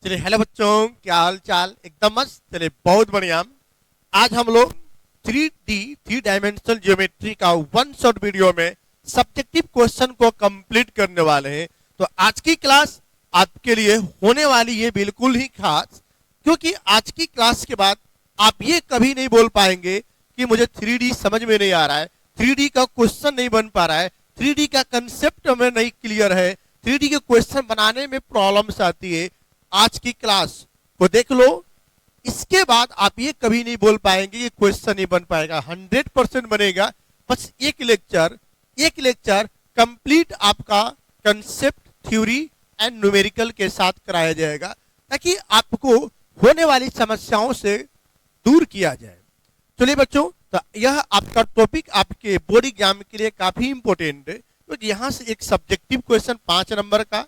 चलिए हेलो बच्चों, क्या हाल चाल। एकदम मस्त। चलिए बहुत बढ़िया। आज हम लोग 3D 3 डायमेंशनल ज्योमेट्री का वन शॉट वीडियो में सब्जेक्टिव क्वेश्चन को कंप्लीट करने वाले हैं। तो आज की क्लास आपके लिए होने वाली है बिल्कुल ही खास, क्योंकि आज की क्लास के बाद आप ये कभी नहीं बोल पाएंगे कि मुझे 3D समझ में नहीं आ रहा है, 3D का क्वेश्चन नहीं बन पा रहा है, 3D का कंसेप्ट हमें नहीं क्लियर है, 3D के क्वेश्चन बनाने में प्रॉब्लम्स आती है। आज की क्लास को देख लो, इसके बाद आप ये कभी नहीं बोल पाएंगे ये क्वेश्चन नहीं बन पाएगा। 100% बनेगा। बस एक लेक्चर कंप्लीट आपका कंसेप्ट, थ्योरी एंड न्यूमेरिकल के साथ कराया जाएगा, ताकि आपको होने वाली समस्याओं से दूर किया जाए। चलिए बच्चों, तो यह आपका टॉपिक आपके बोर्ड एग्जाम के लिए काफी इंपॉर्टेंट है, क्योंकि यहाँ से एक सब्जेक्टिव क्वेश्चन 5 नंबर का,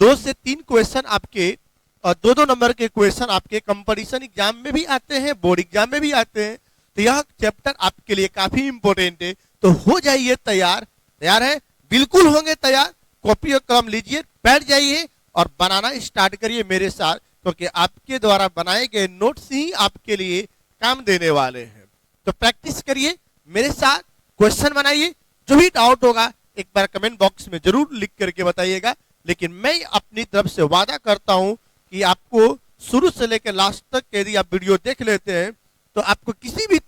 2 से 3 क्वेश्चन आपके और 2-2 नंबर के क्वेश्चन आपके कंपटीशन एग्जाम में भी आते हैं, बोर्ड एग्जाम में भी आते हैं। तो यह चैप्टर आपके लिए काफी इंपॉर्टेंट है। तो हो जाइए तैयार। तैयार है? बिल्कुल होंगे तैयार। कॉपी और कलम लीजिए, बैठ जाइए और बनाना स्टार्ट करिए मेरे साथ, क्योंकि आपके द्वारा बनाए गए नोट्स ही आपके लिए काम देने वाले हैं। तो प्रैक्टिस करिए मेरे साथ, क्वेश्चन बनाइए। जो भी डाउट होगा एक बार कमेंट बॉक्स में जरूर लिख करके बताइएगा। लेकिन मैं अपनी तरफ से वादा करता हूं कि आपको शुरू से लेकर लास्ट तक यदि आप वीडियो देख लेते हैं तो आपको किसी भी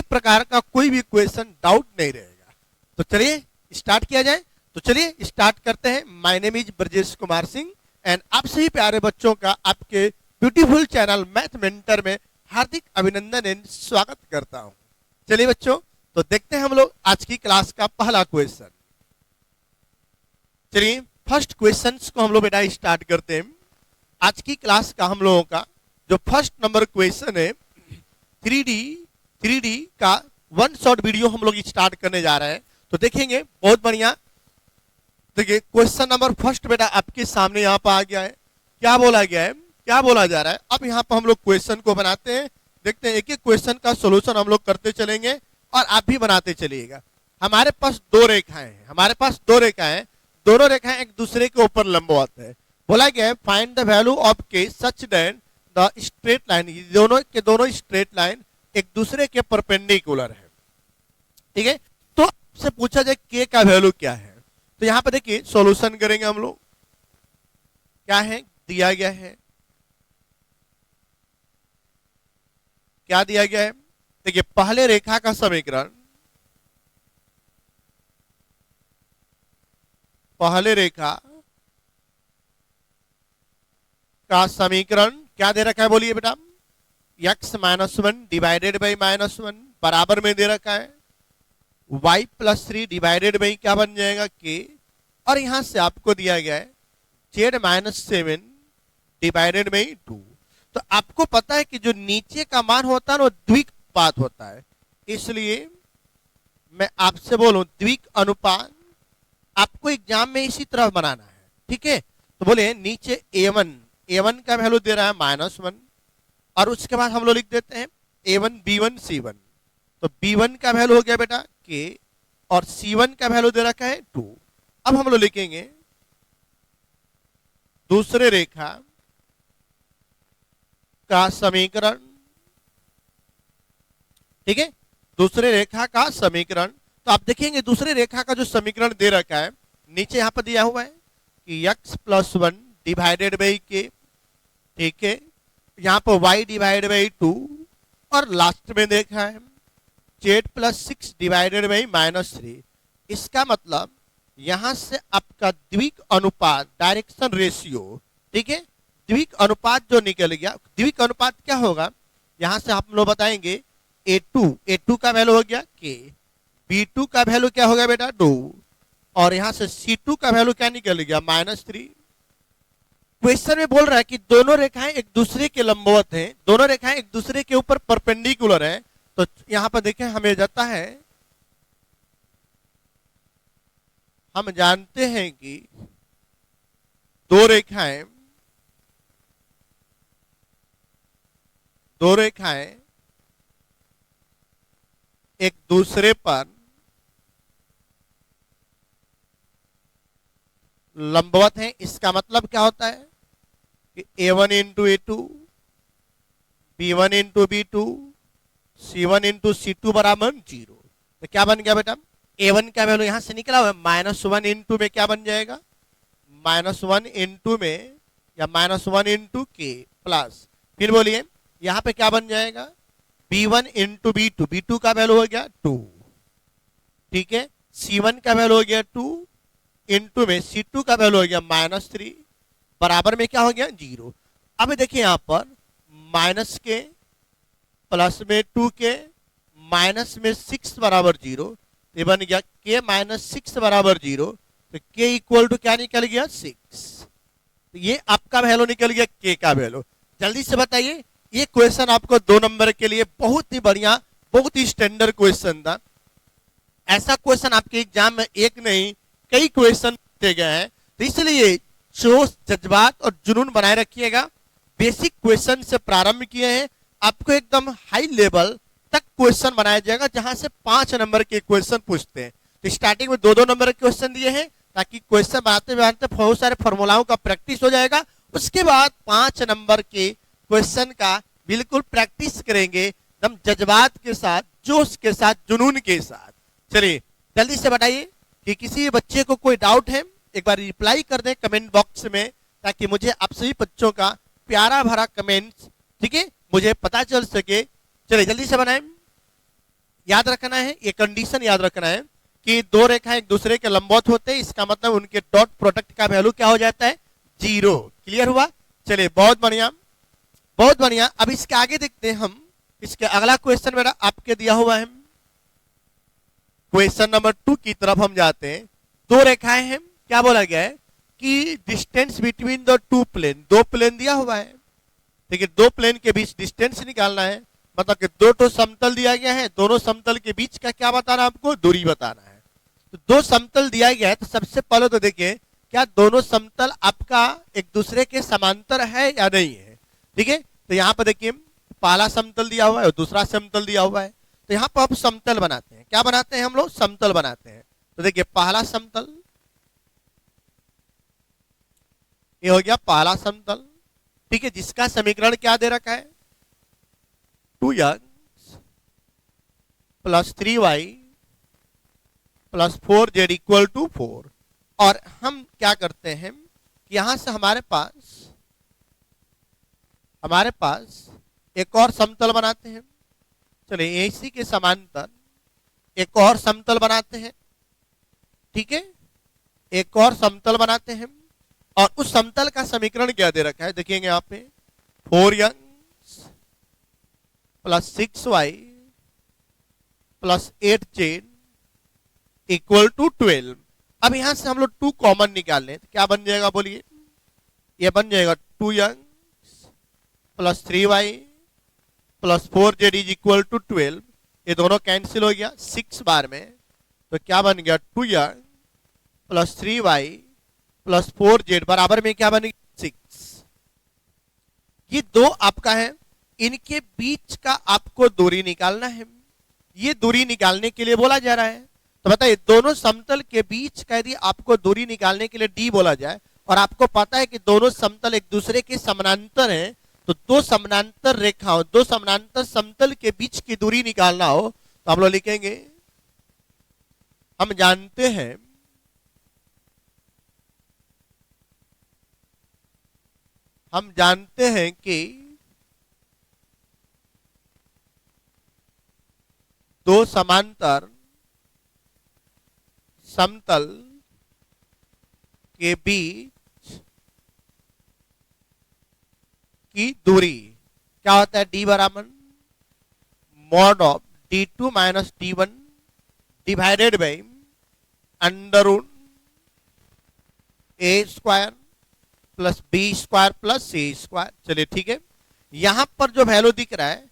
प्रकार का कोई भी क्वेश्चन डाउट नहीं रहेगा। तो चलिए स्टार्ट किया जाए। तो चलिए स्टार्ट करते हैं। My name is Brajesh Kumar Singh and आप सभी प्यारे बच्चों का आपके ब्यूटीफुल चैनल मैथ मेंटर में हार्दिक अभिनंदन एंड स्वागत करता हूं। चलिए बच्चों, तो देखते हैं हम लोग आज की क्लास का पहला क्वेश्चन। चलिए फर्स्ट क्वेश्चन को हम लोग बेटा स्टार्ट करते हैं। आज की क्लास का हम लोगों का जो फर्स्ट नंबर क्वेश्चन है, 3D का वन शॉट वीडियो हम लोग स्टार्ट करने जा रहे हैं। तो देखेंगे, बहुत बढ़िया। देखिए क्वेश्चन नंबर फर्स्ट बेटा आपके सामने यहाँ पर आ गया है। क्या बोला गया है, क्या बोला जा रहा है। अब यहाँ पर हम लोग क्वेश्चन को बनाते हैं, देखते हैं। एक एक क्वेश्चन का सोल्यूशन हम लोग करते चलेंगे और आप भी बनाते चलिएगा। हमारे पास दो रेखाएं, दोनों रेखाएं एक दूसरे के ऊपर लंबवत है। बोला गया है फाइंड द वैल्यू ऑफ के such that the straight line, दोनों के दोनों स्ट्रेट लाइन एक दूसरे के परपेंडिकुलर है। ठीक है, तो आपसे पूछा जाए के का वैल्यू क्या है। तो यहां पर देखिए सॉल्यूशन करेंगे हम लोग। क्या है दिया गया है, क्या दिया गया है। देखिए पहले रेखा का समीकरण, पहले रेखा का समीकरण क्या दे रखा है, बोलिए बेटा। x-1 डिवाइडेड बाई -1 बराबर में दे रखा है y+3 डिवाइडेड बाई क्या बन जाएगा k, और यहां से आपको दिया गया है z-7 डिवाइडेड बाई 2। तो आपको पता है कि जो नीचे का मान होता है वो द्विक अनुपात होता है, इसलिए मैं आपसे बोलूं द्विक अनुपात आपको एग्जाम में इसी तरह बनाना है। ठीक है, तो बोले नीचे a1 का वैल्यू दे रहा है -1, और उसके बाद हम लोग लिख देते हैं a1 b1 c1। तो b1 का वैल्यू हो गया बेटा k और c1 का वैल्यू दे रखा है 2। अब हम लोग लिखेंगे दूसरे रेखा का समीकरण। ठीक है, दूसरे रेखा का समीकरण। तो आप देखेंगे दूसरे रेखा का जो समीकरण दे रखा है, नीचे यहां पर दिया हुआ है कि x+1 डिवाइडेड बाई के, ठीक है, यहां पर y डिवाइडेड बाई 2, और लास्ट में देखा है z+6 डिवाइडेड बाई -3। इसका मतलब यहां से आपका द्विक अनुपात, डायरेक्शन रेशियो, ठीक है, द्विक अनुपात जो निकल गया, द्विक अनुपात क्या होगा, यहां से आप लोग बताएंगे a2 का वैल्यू हो गया k, b2 का वैल्यू क्या हो गया बेटा 2, और यहां से c2 का वैल्यू क्या निकल गया -3। क्वेश्चन में बोल रहा है कि दोनों रेखाएं एक दूसरे के लंबवत हैं, दोनों रेखाएं एक दूसरे के ऊपर परपेंडिकुलर हैं। तो यहां पर देखें, हमें जाता है, हम जानते हैं कि दो रेखाएं एक दूसरे पर लंबवत हैं। इसका मतलब क्या होता है, कि A1 into A2, B1 into B2, C1 into C2 बराबर 0। तो क्या बन गया बेटा, A1 का वैल्यू यहां से निकला हुआ है, -1 इंटू में क्या बन जाएगा, -1 इंटू में या -1 इंटू के प्लस, फिर बोलिए यहां पे क्या बन जाएगा, B1 इंटू B2, B2 का वैल्यू हो गया 2, ठीक है, C1 का वैल्यू हो गया 2 इंटू में C2 का वैल्यू हो गया -3 बराबर में क्या हो गया 0। अब देखिए यहां पर माइनस के प्लस में 2 के माइनस में 6 बराबर 0, ये बन गया के -6 बराबर 0, तो के इक्वल टू क्या निकल गया 6। तो ये आपका वैल्यू निकल गया के का वैल्यू। जल्दी से बताइए, ये क्वेश्चन आपको 2 नंबर के लिए बहुत ही बढ़िया, बहुत ही स्टैंडर्ड क्वेश्चन था। ऐसा क्वेश्चन आपके एग्जाम में एक नहीं कई क्वेश्चन दिए गए हैं, तो इसलिए जोश जज्बात और जुनून बनाए रखिएगा। बेसिक क्वेश्चन से प्रारंभ किए हैं, आपको एकदम हाई लेवल तक क्वेश्चन बनाया जाएगा, जहां से 5 नंबर के क्वेश्चन पूछते हैं। तो स्टार्टिंग में 2-2 नंबर के क्वेश्चन दिए हैं, ताकि क्वेश्चन बनाते बनाते बहुत सारे फॉर्मूलाओं का प्रैक्टिस हो जाएगा। उसके बाद 5 नंबर के क्वेश्चन का बिल्कुल प्रैक्टिस करेंगे, एकदम जज्बात के साथ, जोश के साथ, जुनून के साथ। चलिए जल्दी से बताइए कि किसी बच्चे को कोई डाउट है, एक बार रिप्लाई कर दें कमेंट बॉक्स में, ताकि मुझे आप सभी बच्चों का प्यारा भरा कमेंट्स, ठीक है, मुझे पता चल सके। चलिए जल्दी से बनाएं। याद रखना है, ये कंडीशन याद रखना है कि 2 रेखाएं एक दूसरे के लंबवत होते हैं, इसका मतलब उनके डॉट प्रोडक्ट का वैल्यू क्या हो जाता है 0। क्लियर हुआ? चलिए बहुत बढ़िया, बहुत बढ़िया। अब इसके आगे देखते हैं हम, इसके अगला क्वेश्चन मेरा आपके दिया हुआ है, क्वेश्चन नंबर 2 की तरफ हम जाते हैं। 2 रेखाएं हैं, क्या बोला गया है कि distance between the 2 plane, 2 plane दिया हुआ है, ठीक है, 2 प्लेन के बीच डिस्टेंस निकालना है, मतलब कि 2 तो समतल दिया गया है, दोनों समतल के बीच का क्या बताना है आपको, दूरी बताना है। तो 2 समतल दिया गया है, तो सबसे पहले तो देखिए क्या दोनों समतल आपका एक दूसरे के समांतर है या नहीं है, ठीक है। तो यहाँ पर देखिए पहला समतल दिया हुआ है और दूसरा समतल दिया हुआ है, तो यहाँ पर आप समतल बनाते हैं, क्या बनाते हैं हम लोग, समतल बनाते हैं। तो देखिए पहला समतल, ये हो गया पहला समतल, ठीक है, जिसका समीकरण क्या दे रखा है, 2x plus 3y plus 4z equal to 4। और हम क्या करते हैं, यहां से हमारे पास एक और समतल बनाते हैं। चलिए इसी के समांतर एक और समतल बनाते हैं, ठीक है, एक और समतल बनाते हैं। और उस समतल का समीकरण क्या दे रखा है, देखिएंगे यहाँ पे 4x plus 6y plus 8z equal to 12। अब यहां से हम लोग 2 कॉमन निकाल लें, तो क्या बन जाएगा बोलिए, ये बन जाएगा 2x plus 3y plus 4z is equal to 12। ये दोनों कैंसिल हो गया 6 बार में, तो क्या बन गया 2x plus 3y plus 4z बराबर में क्या बनेगा 6। ये 2 आपका है, इनके बीच का आपको दूरी निकालना है। ये दूरी निकालने के लिए बोला जा रहा है, तो बताइए दोनों समतल के बीच का यदि आपको दूरी निकालने के लिए d बोला जाए, और आपको पता है कि दोनों समतल एक दूसरे के समानांतर हैं, तो 2 समानांतर रेखाओं, 2 समानांतर समतल के बीच की दूरी निकालना हो, तो हम लोग लिखेंगे, हम जानते हैं कि 2 समांतर समतल के बीच की दूरी क्या होता है, d बराबर mod of d2 minus d1 divided by under root a square plus b square plus c square. चलिए ठीक है, यहां पर जो वैल्यू दिख रहा है,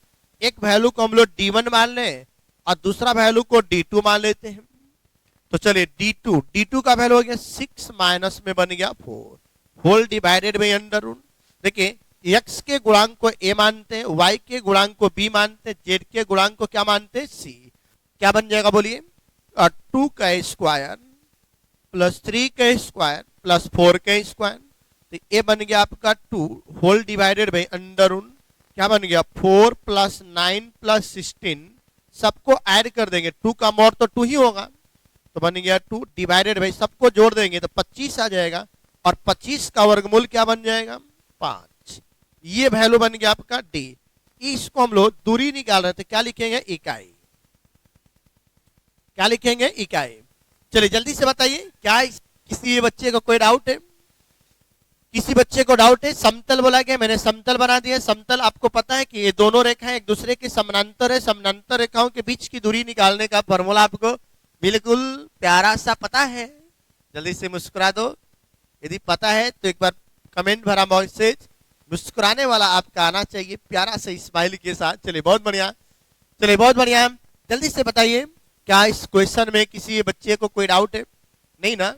एक वैल्यू को हम लोग d1 मान लें और दूसरा वैल्यू को d2 मान लेते हैं। तो चलिए d2 का वैल्यू हो गया 6 माइनस में बन गया 4 whole divided by under root. देखिए x के गुणांक को a मानते हैं, y के गुणांक को b मानते हैं, z के गुणांक को क्या मानते हैं c। क्या बन जाएगा बोलिए, 2 का स्क्वायर प्लस 3 का स्क्वायर प्लस 4 का स्क्वायर। तो ये बन गया आपका 2 whole divided by under root क्या बन गया 4 + 9 + 16 सबको ऐड कर देंगे 2 का मोड तो 2 ही होगा तो बन गया 2 डिवाइडेड बाई सबको जोड़ देंगे तो 25 आ जाएगा और 25 का वर्गमूल क्या बन जाएगा 5। ये वैल्यू बन गया आपका डी। इसको हम लोग दूरी निकाल रहे थे क्या लिखेंगे इकाई। क्या लिखेंगे इकाई। चलिए जल्दी से बताइए क्या किसी बच्चे को कोई डाउट है। किसी बच्चे को डाउट है। समतल बोला गया मैंने समतल बना दिया। समतल आपको पता है कि ये दोनों रेखाएं एक दूसरे के समानांतर है। समानांतर रेखाओं के बीच की दूरी निकालने का फॉर्मूला आपको बिल्कुल प्यारा सा पता है। जल्दी से मुस्कुरा दो यदि पता है तो एक बार कमेंट भरा मैसेज मुस्कुराने वाला आपका आना चाहिए प्यारा से स्माइल के साथ। चलिए बहुत बढ़िया। चलिए बहुत बढ़िया। जल्दी से बताइए क्या इस क्वेश्चन में किसी बच्चे को कोई डाउट है। नहीं ना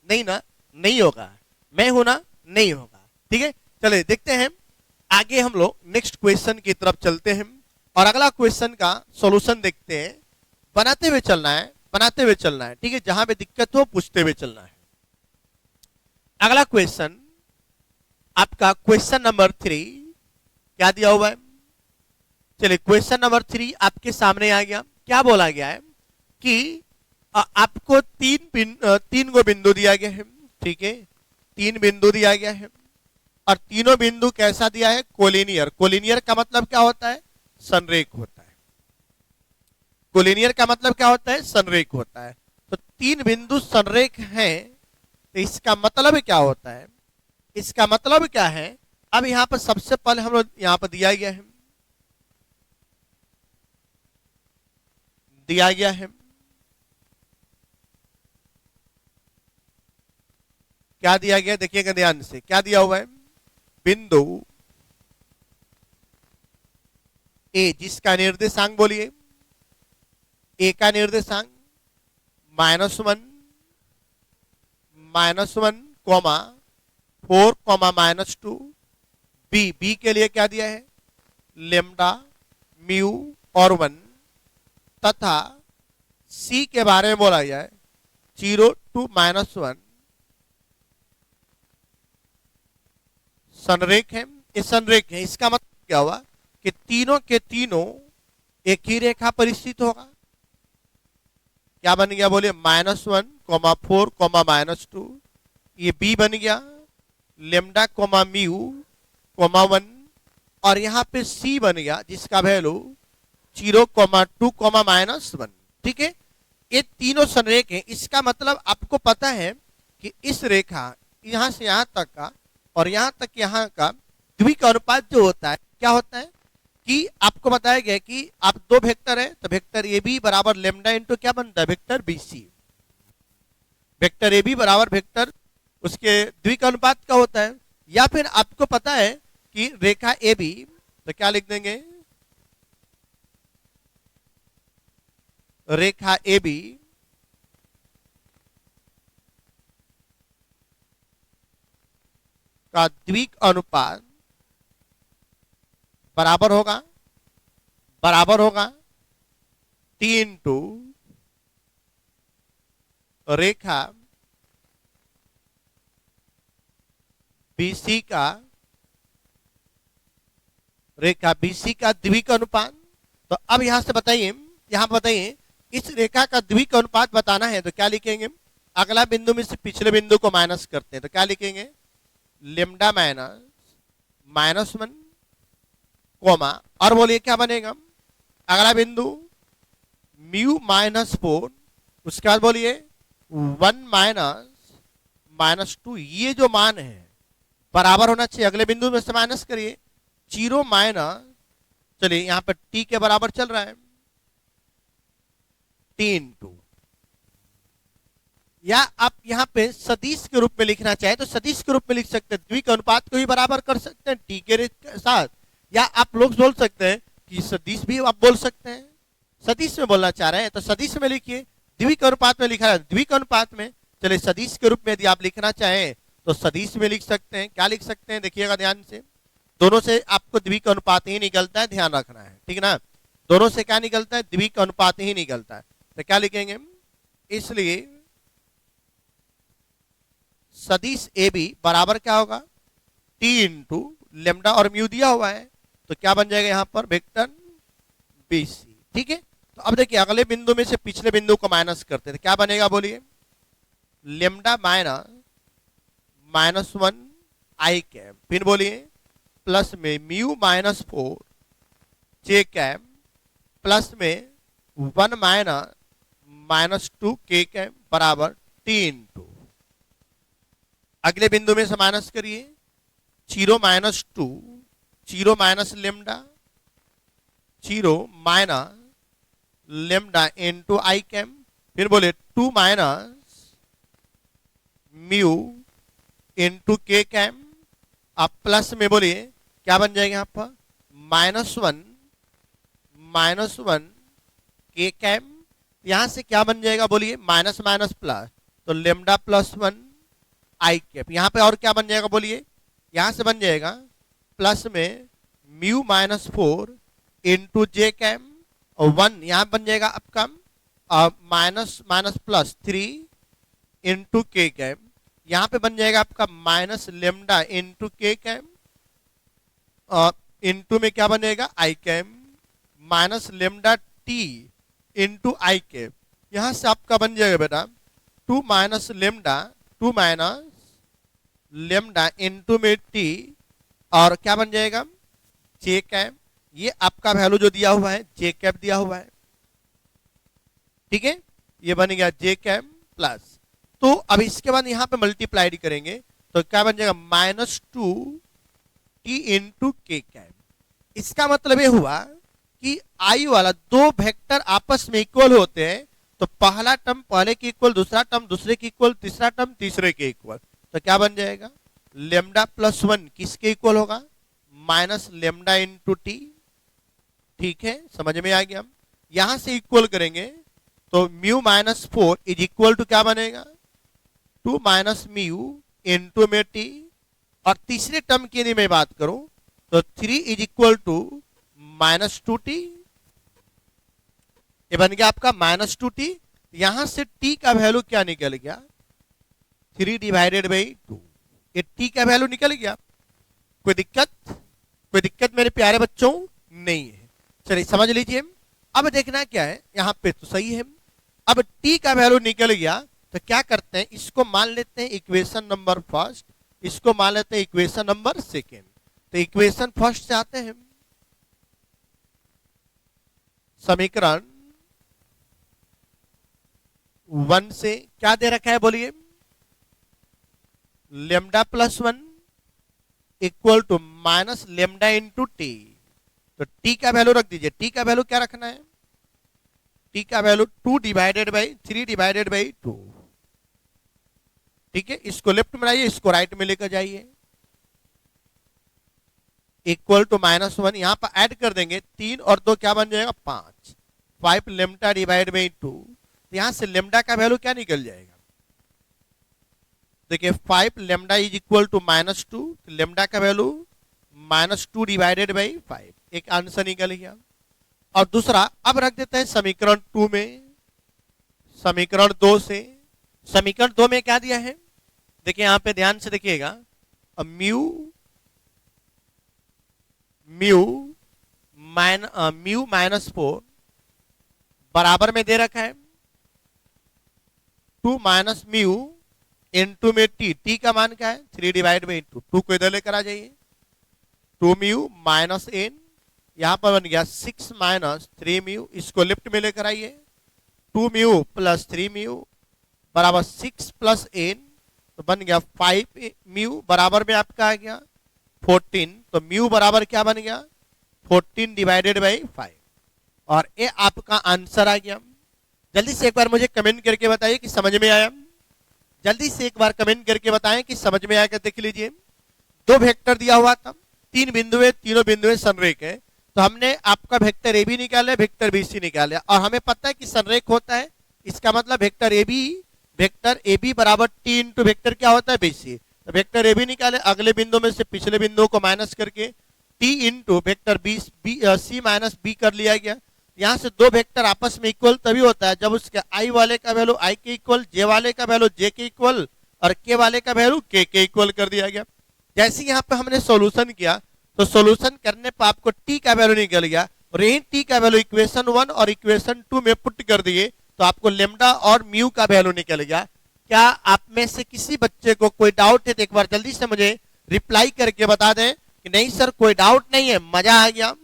नहीं ना नहीं होगा। मैं हूं ना नहीं होगा। ठीक है चलिए देखते हैं आगे हम लोग नेक्स्ट क्वेश्चन की तरफ चलते हैं और अगला क्वेश्चन का सॉल्यूशन देखते हैं। बनाते हुए चलना है बनाते हुए चलना है। ठीक है जहां पे दिक्कत हो पूछते हुए चलना है। अगला क्वेश्चन आपका क्वेश्चन नंबर 3 क्या दिया हुआ है। चलिए क्वेश्चन नंबर 3 आपके सामने आ गया। क्या बोला गया है कि आपको तीन गो बिंदु दिया गया है। ठीक है 3 बिंदु दिया गया है और तीनों बिंदु कैसा दिया है कोलिनियर। कोलिनियर का मतलब क्या होता है संरेख होता है। कोलिनियर का मतलब क्या होता है संरेख होता है। तो 3 बिंदु संरेख हैं तो इसका मतलब क्या होता है। इसका मतलब क्या है अब यहां पर सबसे पहले हम लोग यहां पर दिया गया है क्या दिया गया देखिएगा ध्यान से क्या दिया हुआ है बिंदु ए जिसका निर्देशांक बोलिए ए का निर्देशांक -1 कोमा 4 कोमा -2 बी के लिए क्या दिया है लेम्डा म्यू और 1 तथा सी के बारे में बोला गया है 0 to -1 संरेख है। ये संरेख है इसका मतलब क्या हुआ कि तीनों के तीनों एक ही रेखा पर स्थित होगा। क्या बन गया बोलिए -1 कोमा 4 कोमा -2 ये बी बन गया लेम्डा कोमा म्यू कोमा 1 और यहां पे सी बन गया जिसका वैल्यू 0 कोमा 2 कोमा -1। ठीक है ये तीनों संरेख हैं। इसका मतलब आपको पता है कि इस रेखा यहां से यहां तक का और यहां तक यहां का द्विक अनुपात जो होता है क्या होता है कि आपको बताया गया कि आप दो वेक्टर है तो वेक्टर ए बी बराबर लेम्डा इंटू क्या बनता है vector B C. Vector A B बराबर वेक्टर उसके द्विक अनुपात का होता है। या फिर आपको पता है कि रेखा ए बी तो क्या लिख देंगे रेखा ए बी का द्विक अनुपात बराबर होगा टी इंटू रेखा बीसी का द्विक अनुपात। तो अब यहां से बताइए इस रेखा का द्विक अनुपात बताना है तो क्या लिखेंगे अगला बिंदु में से पिछले बिंदु को माइनस करते हैं तो क्या लिखेंगे लेम्डा -1 कोमा और बोलिए क्या बनेगा अगला बिंदु म्यू -4 उसके बाद बोलिए 1 -2 ये जो मान है बराबर होना चाहिए। अगले बिंदु में से माइनस करिए 0 चलिए यहां पर टी के बराबर चल रहा है टी इंटू या आप यहां पे सदिश के रूप में लिखना चाहे तो सदिश के रूप में लिख सकते हैं। द्विक अनुपात को भी बराबर कर सकते हैं टी के साथ या आप लोग बोल सकते हैं कि सदिश भी आप बोल सकते हैं। सदिश में बोलना चाह रहे हैं तो सदिश में लिखिए। द्विक अनुपात में लिखा है द्विक अनुपात में चलिए सदिश के रूप में यदि आप लिखना चाहें तो सदिश में लिख सकते हैं। क्या लिख सकते हैं देखिएगा ध्यान से दोनों से आपको द्विक अनुपात ही निकलता है ध्यान रखना है ठीक ना। दोनों से क्या निकलता है द्विक अनुपात ही निकलता है तो क्या लिखेंगे इसलिए सदिश ए बी बराबर क्या होगा टी इंटू लेमडा और म्यू दिया हुआ है, तो क्या बन जाएगा यहाँ पर वेक्टर BC। ठीक है, तो अब देखिए अगले बिंदु में से पिछले बिंदु को माइनस करते हैं, क्या बनेगा बोलिए, लेमडा माइनस 1 आई कैप, फिर बोलिए प्लस में म्यू माइनस 4 जे कैप, प्लस में 1 माइनस 2 के कैप बराबर टी इंटू, अगले बिंदु में से माइनस करिए 0 minus 2 0 minus lambda 0 minus lambda into I came, फिर बोले 2 minus mu into k cam, अब प्लस में बोलिए क्या बन जाएगा यहाँ पर माइनस वन के कैम, यहां से क्या बन जाएगा बोलिए माइनस माइनस प्लस, तो लेमडा प्लस 1 आई कैप, यहां पे और क्या बन जाएगा बोलिए, यहां से बन जाएगा प्लस में mu minus 4 into j cap, और 1 यहां बन जाएगा आपका minus minus plus 3 into k cap, यहां पे बन जाएगा आपका minus lambda into k cap, into में क्या बनेगा i cap minus lambda t into I cap, यहां से आपका बन जाएगा बेटा 2 माइनस लेमडा इंटू में टी, और क्या बन जाएगा जे कैप, ये आपका वैल्यू जो दिया हुआ है जे कैप दिया हुआ है। ठीक है, ये बन गया जे कैप प्लस, तो अब इसके बाद यहां पे मल्टीप्लाइड करेंगे तो क्या बन जाएगा माइनस 2 टी इंटू के कैप। इसका मतलब ये हुआ कि आई वाला दो वेक्टर आपस में इक्वल होते हैं, तो पहला टर्म पहले के इक्वल, दूसरा टर्म दूसरे के इक्वल, तीसरा टर्म तीसरे के इक्वल, तो क्या बन जाएगा लेमडा प्लस 1 किसके इक्वल होगा माइनस लेमडा इंटू टी। ठीक है, समझ में आ गया। यहां से इक्वल करेंगे तो mu minus 4 is equal to क्या बनेगा 2 माइनस म्यू इंटू में टी, और तीसरे टर्म की यदि मैं बात करूं तो 3 is equal to minus 2t, ये बन गया आपका माइनस 2t। यहां से t का वैल्यू क्या निकल गया 3 डिवाइडेड बाई 2, ये t का वैल्यू निकल गया। कोई दिक्कत मेरे प्यारे बच्चों नहीं है। चलिए समझ लीजिए, अब देखना क्या है, यहां पे तो सही है। अब t का वैल्यू निकल गया तो क्या करते हैं, इसको मान लेते हैं इक्वेशन नंबर फर्स्ट, इसको मान लेते हैं इक्वेशन नंबर सेकेंड। तो इक्वेशन फर्स्ट से आते हैं, समीकरण 1 से क्या दे रखा है बोलिए, lambda plus 1 equal to minus lambda into t. तो टी का वैल्यू रख दीजिए, टी का वैल्यू क्या रखना है, टी का value 2 divided by 3 divided by 2। ठीक है, इसको लेफ्ट में लाइए, इसको राइट में लेकर जाइए, इक्वल टू माइनस 1, यहां पर ऐड कर देंगे 3 और 2 क्या बन जाएगा 5, 5 लेमडा डिवाइड बाई 2, यहां से लेमडा का वैल्यू क्या निकल जाएगा, देखिए 5 lambda is equal to minus 2, lambda का वैल्यू माइनस 2 डिवाइडेड बाई 5, एक आंसर निकल गया। और दूसरा अब रख देते हैं समीकरण 2 में, समीकरण 2 से, समीकरण 2 में क्या दिया है देखिए, यहां पे ध्यान से देखिएगा, म्यू माइनस 4 बराबर में दे रखा है 2 माइनस म्यू इंटू में टी, टी का मान क्या है 3 डिवाइड बाई 2, 2 को इधर लेकर आ जाइए, 2 म्यू माइनस एन, यहां पर बन गया 6 माइनस 3 म्यू, इसको लेफ्ट में लेकर आइए, 2 म्यू प्लस 3 म्यू बराबर 6 प्लस एन, तो बन गया 5 म्यू, बराबर में आपका आ गया 14, तो म्यू बराबर क्या बन गया 14 डिवाइडेड बाई 5, और ये आपका आंसर आ गया। जल्दी से एक बार मुझे कमेंट करके बताइए कि समझ में आया, जल्दी से एक बार कमेंट करके बताएं कि समझ में आया। देख लीजिए, दो वेक्टर दिया हुआ था, 3 बिंदुएं, तीनों बिंदुएं संरेख है, तो हमने आपका वेक्टर ए बी निकाला, वेक्टर बी सी निकाला, और हमें पता है कि संरेख होता है, इसका मतलब वेक्टर ए बी बराबर टी इंटू वेक्टर क्या होता है बी सी। तो वेक्टर ए बी निकाले, अगले बिंदु में से पिछले बिंदु को माइनस करके T into vector C minus B कर लिया गया। यहां से दो वेक्टर आपस में इक्वल तभी होता है जब उसके आई वाले का वैल्यू आई के इक्वल, जे वाले का वैल्यू जे के इक्वल, और के वाले का वैल्यू के इक्वल कर दिया गया। जैसे यहाँ पे हमने सॉल्यूशन किया तो सॉल्यूशन करने पर आपको टी का वैल्यू निकल गया और यही टी का वैल्यू इक्वेशन 1 और इक्वेशन 2 में पुट कर दिए तो आपको लेमडा और म्यू का वैल्यू निकल गया। क्या आप में से किसी बच्चे को कोई डाउट है तो एक बार जल्दी से मुझे रिप्लाई करके बता दें कि नहीं सर कोई डाउट नहीं है, मजा आ गया।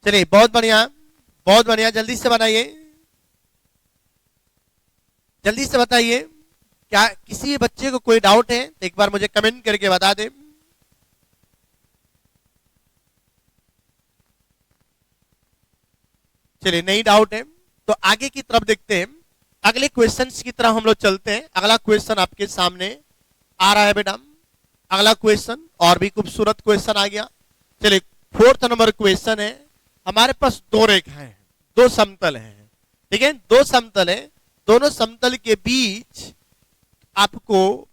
चलिए बहुत बढ़िया, जल्दी से बताइए, जल्दी से बताइए, क्या किसी बच्चे को कोई डाउट है तो एक बार मुझे कमेंट करके बता दें। चलिए नहीं डाउट है तो आगे की तरफ देखते हैं, अगले क्वेश्चंस की तरफ हम लोग चलते हैं। अगला क्वेश्चन आपके सामने आ रहा है बेटा, अगला क्वेश्चन और भी खूबसूरत क्वेश्चन आ गया। चलिए 4th नंबर क्वेश्चन है, हमारे पास दो रेखाएं हैं, दो समतल हैं, ठीक है, दो समतल है, दोनों समतल के बीच आपको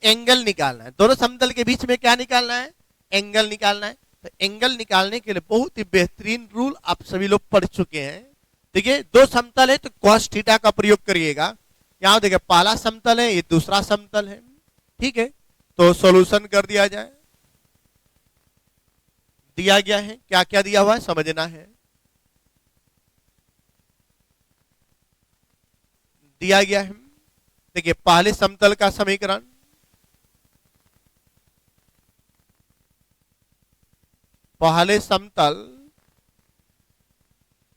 एंगल निकालना है। दोनों समतल के बीच में क्या निकालना है? एंगल निकालना है। तो एंगल निकालने के लिए बहुत ही बेहतरीन रूल आप सभी लोग पढ़ चुके हैं। देखिए दो समतल है तो cos थीटा का प्रयोग करिएगा। यहां देखिए पहला समतल है, ये दूसरा समतल है, ठीक है। तो सॉल्यूशन कर दिया जाए, दिया गया है, क्या क्या दिया हुआ है समझना है। दिया गया है, देखिए पहले समतल का समीकरण, पहले समतल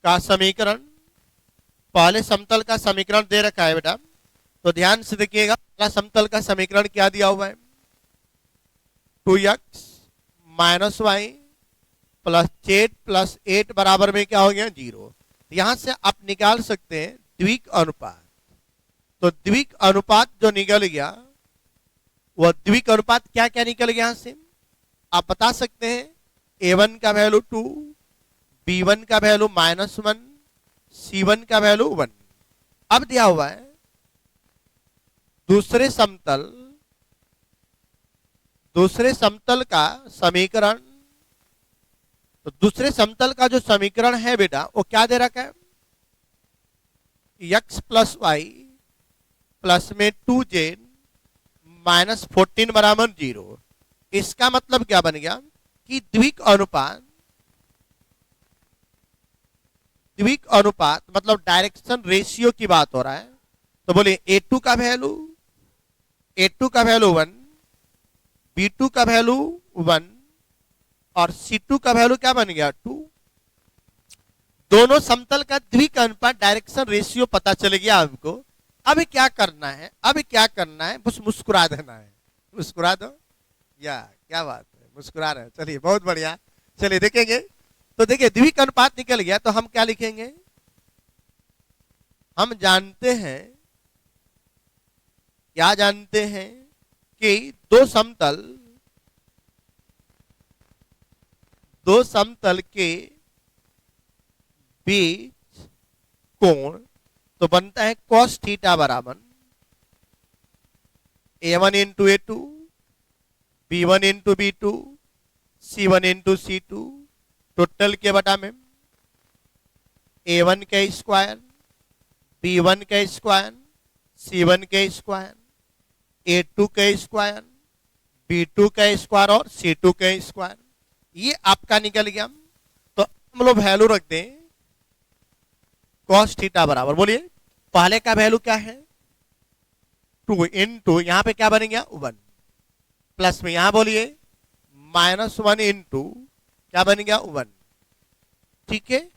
का समीकरण, पहले समतल का समीकरण दे रखा है बेटा, तो ध्यान से देखिएगा। पहला समतल का समीकरण क्या दिया हुआ है? 2x minus Y plus Z plus 8 बराबर में क्या हो गया? 0। यहां से आप निकाल सकते हैं द्विक अनुपात। तो द्विक अनुपात जो निकल गया वह द्विक अनुपात क्या क्या निकल गया यहां से आप बता सकते हैं। a1 का वैल्यू 2, b1 का वैल्यू -1, c1 का वैल्यू 1। अब दिया हुआ है दूसरे समतल का समीकरण। तो दूसरे समतल का जो समीकरण है बेटा वो क्या दे रखा है? x प्लस वाई प्लस में 2z माइनस 14 बराबर 0। इसका मतलब क्या बन गया कि द्विक अनुपात मतलब डायरेक्शन रेशियो की बात हो रहा है। तो बोलिए a2 का वैल्यू 1, b2 का वैल्यू 1 और c2 का वैल्यू क्या बन गया? 2। दोनों समतल का द्विक अनुपात डायरेक्शन रेशियो पता चल गया आपको। अब क्या करना है? बस मुस्कुरा देना है। मुस्कुरा दो या क्या बात है, मुस्कुरा रहे हैं, चलिए बहुत बढ़िया। चलिए देखेंगे, तो देखिए द्विक अनुपात निकल गया तो हम क्या लिखेंगे? हम जानते हैं, क्या जानते हैं कि दो समतल के बीच कोण तो बनता है cos थीटा बराबर a1 into a2, b1 into b2, c1 into c2 total के बटा में a1 का स्क्वायर, b1 का स्क्वायर, c1 का स्क्वायर, a2 का स्क्वायर, b2 का स्क्वायर और c2 का स्क्वायर। ये आपका निकल गया। तो हम लोग वैल्यू रख दें cos थीटा बराबर, बोलिए पहले का वैल्यू क्या है? 2 इंटू यहां पे क्या बन गया? 1 प्लस में यहां बोलिए -1 इंटू क्या बन गया? 1, ठीक है,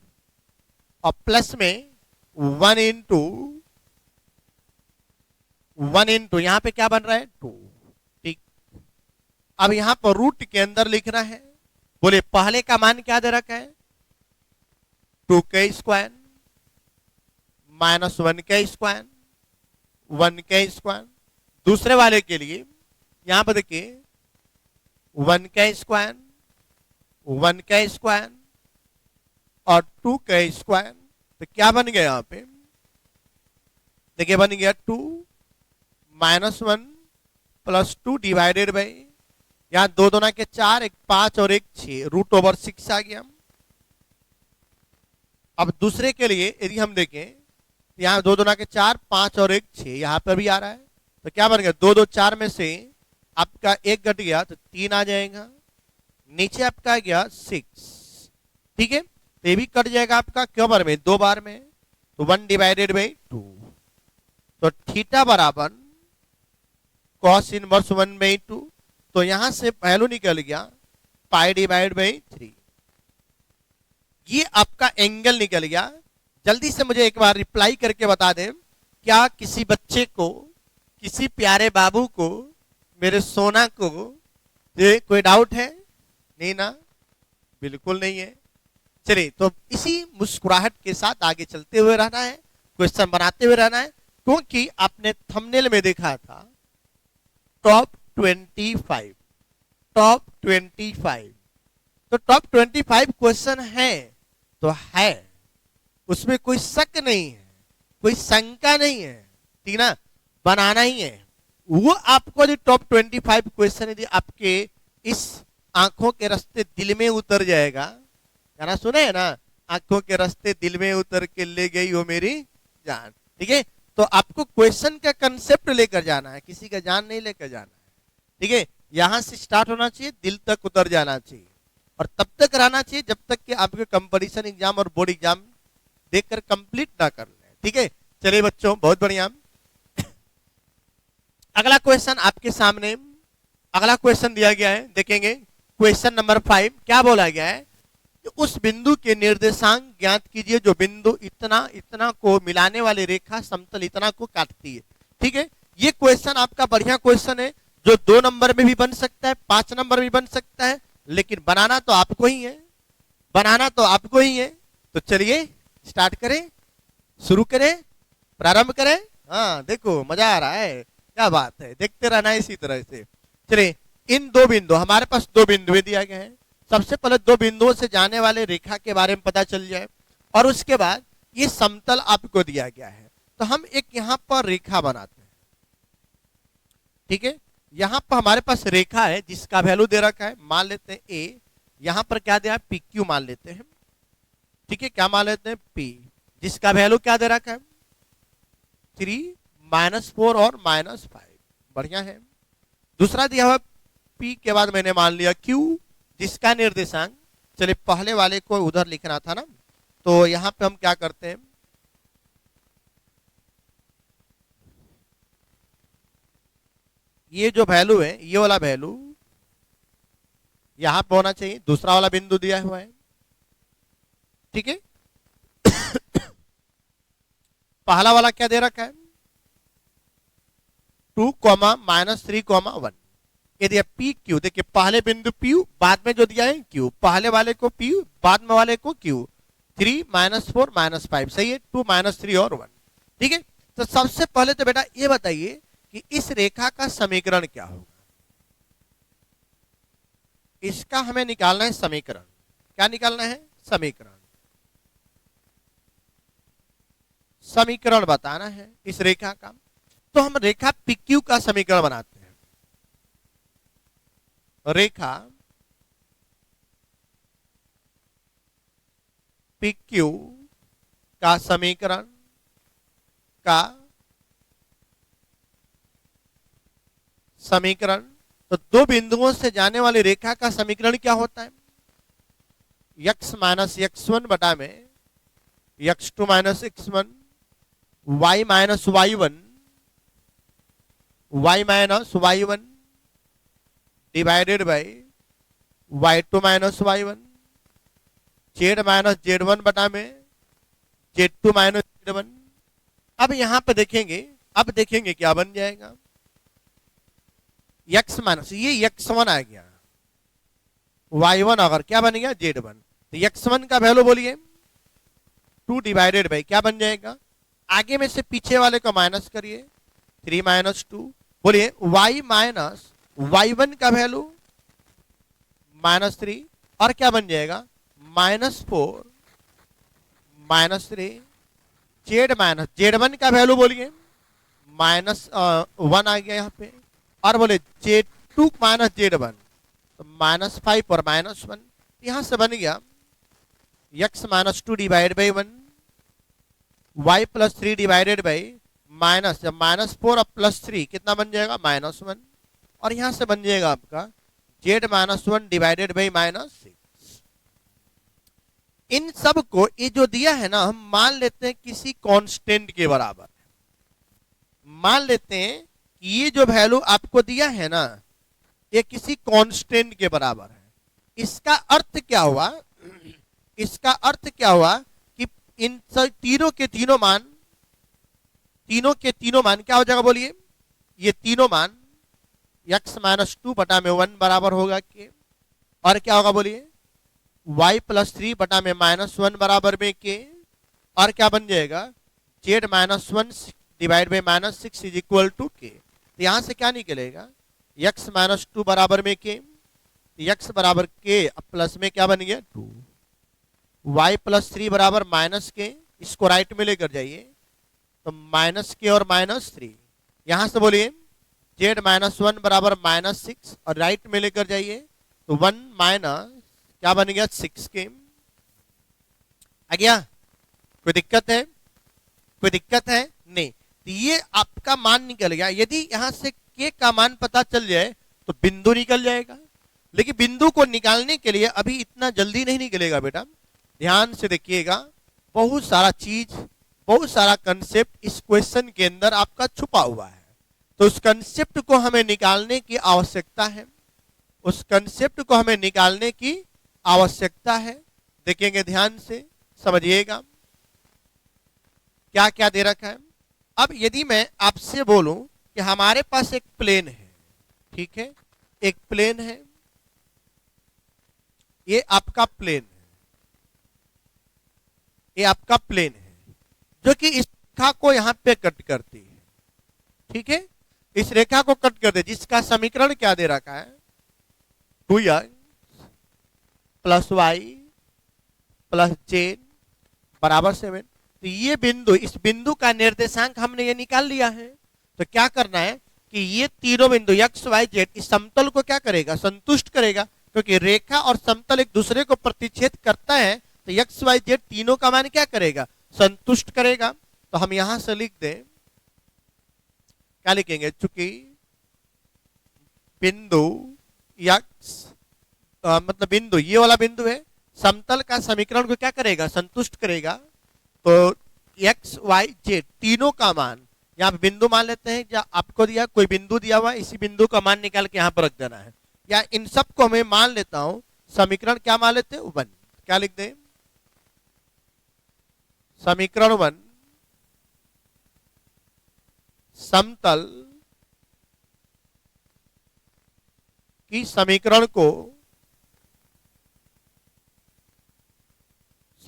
और प्लस में 1 इंटू यहां पे क्या बन रहा है? 2, ठीक। अब यहां पर रूट के अंदर लिखना है, बोले पहले का मान क्या दे रखा है? 2 का स्क्वायर -1 का स्क्वायर 1 का स्क्वायर। दूसरे वाले के लिए यहां पर देखिए 1 का स्क्वायर, 1 का स्क्वायर और 2 का स्क्वायर। तो क्या बन गया यहां पे? देखिए बन गया 2 -1 प्लस 2 डिवाइडेड बाई, यहां 2 दूना के 4, 1 5 और 1 6, √/6 आ गया। अब दूसरे के लिए यदि हम देखें यहां 2 दूना के 4, 5 और 1 6, यहां पर भी आ रहा है। तो क्या बन गया? 2 2 4 में से आपका 1 घट गया तो 3 आ जाएगा, नीचे आपका आ गया 6, ठीक है। तो ये भी कट जाएगा आपका क्यों बार में, 2 बार में, तो 1 डिवाइडेड बाई 2। तो थीटा बराबर कॉस इनवर्स 1/2। तो यहां से वैल्यू निकल गया पाई डिवाइड बाई 3। ये आपका एंगल निकल गया। जल्दी से मुझे एक बार रिप्लाई करके बता दें, क्या किसी बच्चे को, किसी प्यारे बाबू को, मेरे सोना को ये कोई डाउट है? नहीं ना, बिल्कुल नहीं है। चलिए, तो इसी मुस्कुराहट के साथ आगे चलते हुए रहना है, क्वेश्चन बनाते हुए रहना है, क्योंकि आपने थंबनेल में देखा था टॉप 25, टॉप 25। तो टॉप 25 क्वेश्चन है तो है, उसमें कोई शक नहीं है, कोई शंका नहीं है, ठीक ना, बनाना ही है। वो आपको यदि टॉप 25 क्वेश्चन यदि आपके इस आंखों के रास्ते दिल में उतर जाएगा, गाना सुने है ना, आंखों के रास्ते दिल में उतर के ले गई हो मेरी जान, ठीक है। तो आपको क्वेश्चन का कंसेप्ट लेकर जाना है, किसी का जान नहीं लेकर जाना है, ठीक है। यहां से स्टार्ट होना चाहिए, दिल तक उतर जाना चाहिए, और तब तक रहना चाहिए जब तक कि आपके कंपटीशन एग्जाम और बोर्ड एग्जाम देखकर कंप्लीट ना कर ले, ठीक है। चलिए बच्चों, बहुत बढ़िया। अगला क्वेश्चन आपके सामने, अगला क्वेश्चन दिया गया है, देखेंगे क्वेश्चन नंबर 5। क्या बोला गया है कि उस बिंदु के निर्देशांक ज्ञात कीजिए जो बिंदु इतना इतना को मिलाने वाली रेखा समतल इतना को काटती है, ठीक है। ये क्वेश्चन आपका बढ़िया क्वेश्चन है, जो 2 नंबर में भी बन सकता है, 5 नंबर में भी बन सकता है, लेकिन बनाना तो आपको ही है, बनाना तो आपको ही है। तो चलिए स्टार्ट करें, शुरू करें, प्रारंभ करें। हाँ देखो, मजा आ रहा है, क्या बात है, देखते रहना है इसी तरह से। चलिए, इन 2 बिंदु, हमारे पास 2 बिंदु दिया गया है। सबसे पहले 2 बिंदुओं से जाने वाले रेखा के बारे में पता चल जाए, और उसके बाद ये समतल आपको दिया गया है। तो हम एक यहां पर रेखा बनाते हैं, ठीक है। यहां पर हमारे पास रेखा है जिसका वैल्यू दे रखा है, मान लेते हैं ए, यहां पर क्या दिया है, पी क्यू मान लेते हैं, ठीक है। क्या मान लेते हैं, पी, जिसका वैल्यू क्या दे रखा है, 3, -4 और -5, बढ़िया है। दूसरा दिया हुआ पी के बाद मैंने मान लिया क्यू, जिसका निर्देशांक, चलिए पहले वाले को उधर लिखना था ना, तो यहां पे हम क्या करते हैं, ये जो वैल्यू है, ये वाला वैल्यू यहां पे होना चाहिए, दूसरा वाला बिंदु दिया हुआ है, ठीक है। पहला वाला क्या दे रखा है, 2, -3, 1। ये दिया पी क्यू, देखिए पहले बिंदु पी, बाद में जो दिया है क्यू, पहले वाले को पी, बाद में वाले को क्यू, 3, -4, -5, सही है, 2, -3 और 1, ठीक है। तो सबसे पहले तो बेटा ये बताइए कि इस रेखा का समीकरण क्या होगा। इसका हमें निकालना है समीकरण। क्या निकालना है, समीकरण, समीकरण बताना है इस रेखा का। तो हम रेखा PQ का समीकरण बनाते हैं। रेखा PQ का समीकरण का समीकरण, तो 2 बिंदुओं से जाने वाली रेखा का समीकरण क्या होता है, x - x1 बटा में x2 - x1, y - y1, y - y1 divided by y2 - y1, z - z1 बटा में z2 - z1। अब यहां पे देखेंगे, अब देखेंगे क्या बन जाएगा, x माइनस, ये x1 आ गया, y1 अगर क्या बन गया, z1। तो x1 का वैल्यू बोलिए 2 डिवाइडेड बाय क्या बन जाएगा, आगे में से पीछे वाले को माइनस करिए, 3 - 2, बोलिए y माइनस y1 का वैल्यू -3, और क्या बन जाएगा, -4 -3, z का वैल्यू बोलिए -1 आ गया यहाँ पे, और बोले z2 - z1 तो -5 और -1, यहां से बन गया x - 2 divide by 1, y +3 divided by minus, जब -4 और +3 कितना बन जाएगा, -1, और यहां से बन जाएगा आपका z-1 डिवाइडेड बाई -6। इन सब को ये जो दिया है ना, हम मान लेते हैं किसी कांस्टेंट के बराबर। मान लेते हैं कि ये जो वैल्यू आपको दिया है ना, ये किसी कांस्टेंट के बराबर है। इसका अर्थ क्या हुआ? इसका अर्थ क्या हुआ कि इन तीनों के तीनों मान क्या हो जाएगा बोलिए? ये तीनों मान x-2 बटा में 1 बराबर होगा के, और क्या होगा बोलिए? y+3 बटा में -1 बराबर में के, और क्या बन जाएगा? z-1 divide by -6 is equal to K. तो यहां से क्या निकलेगा? x-2 बराबर में के, x बराबर के, अब प्लस में क्या बन गया? 2, y+3 बराबर -के, इसको राइट में लेकर जाइए तो -के और -3, यहां से बोलिए z-1 बराबर -6 और राइट में लेकर जाइए तो 1 माइनस क्या बन गया? 6 के। आ गया? कोई दिक्कत है? कोई दिक्कत है? नहीं। तो ये आपका मान निकल गया। यदि यहां से के का मान पता चल जाए तो बिंदु निकल जाएगा, लेकिन बिंदु को निकालने के लिए अभी इतना जल्दी नहीं निकलेगा बेटा। ध्यान से देखिएगा, बहुत सारा चीज, बहुत सारा कंसेप्ट इस क्वेश्चन के अंदर आपका छुपा हुआ है। तो उस कंसेप्ट को हमें निकालने की आवश्यकता है, उस कंसेप्ट को हमें निकालने की आवश्यकता है। देखेंगे, ध्यान से समझिएगा क्या क्या दे रखा है। अब यदि मैं आपसे बोलूं कि हमारे पास एक प्लेन है, ठीक है, एक प्लेन है, ये आपका प्लेन है, ये आपका प्लेन है जो कि इस रेखा को यहां पे कट करती है, ठीक है, इस रेखा को कट कर दे, जिसका समीकरण क्या दे रखा है? 2x + y + z बराबर 7। तो ये बिंदु, इस बिंदु का निर्देशांक हमने ये निकाल लिया है। तो क्या करना है कि ये तीनों बिंदु x, y, z इस समतल को क्या करेगा? संतुष्ट करेगा, क्योंकि रेखा और समतल एक दूसरे को प्रतिच्छेद करता है। तो x, y, z तीनों का मान क्या करेगा? संतुष्ट करेगा। तो हम यहां से लिख दें, क्या लिखेंगे? चूंकि बिंदु x मतलब बिंदु, ये वाला बिंदु है, समतल का समीकरण को क्या करेगा? संतुष्ट करेगा। तो x, y, z तीनों का मान यहाँ पे बिंदु मान लेते हैं, या आपको दिया कोई बिंदु दिया हुआ है, इसी बिंदु का मान निकाल के यहाँ पर रख देना है, या इन सब को मैं मान लेता हूं समीकरण क्या मान लेते हैं? 1। क्या लिख दें? समीकरण 1 समतल की समीकरण को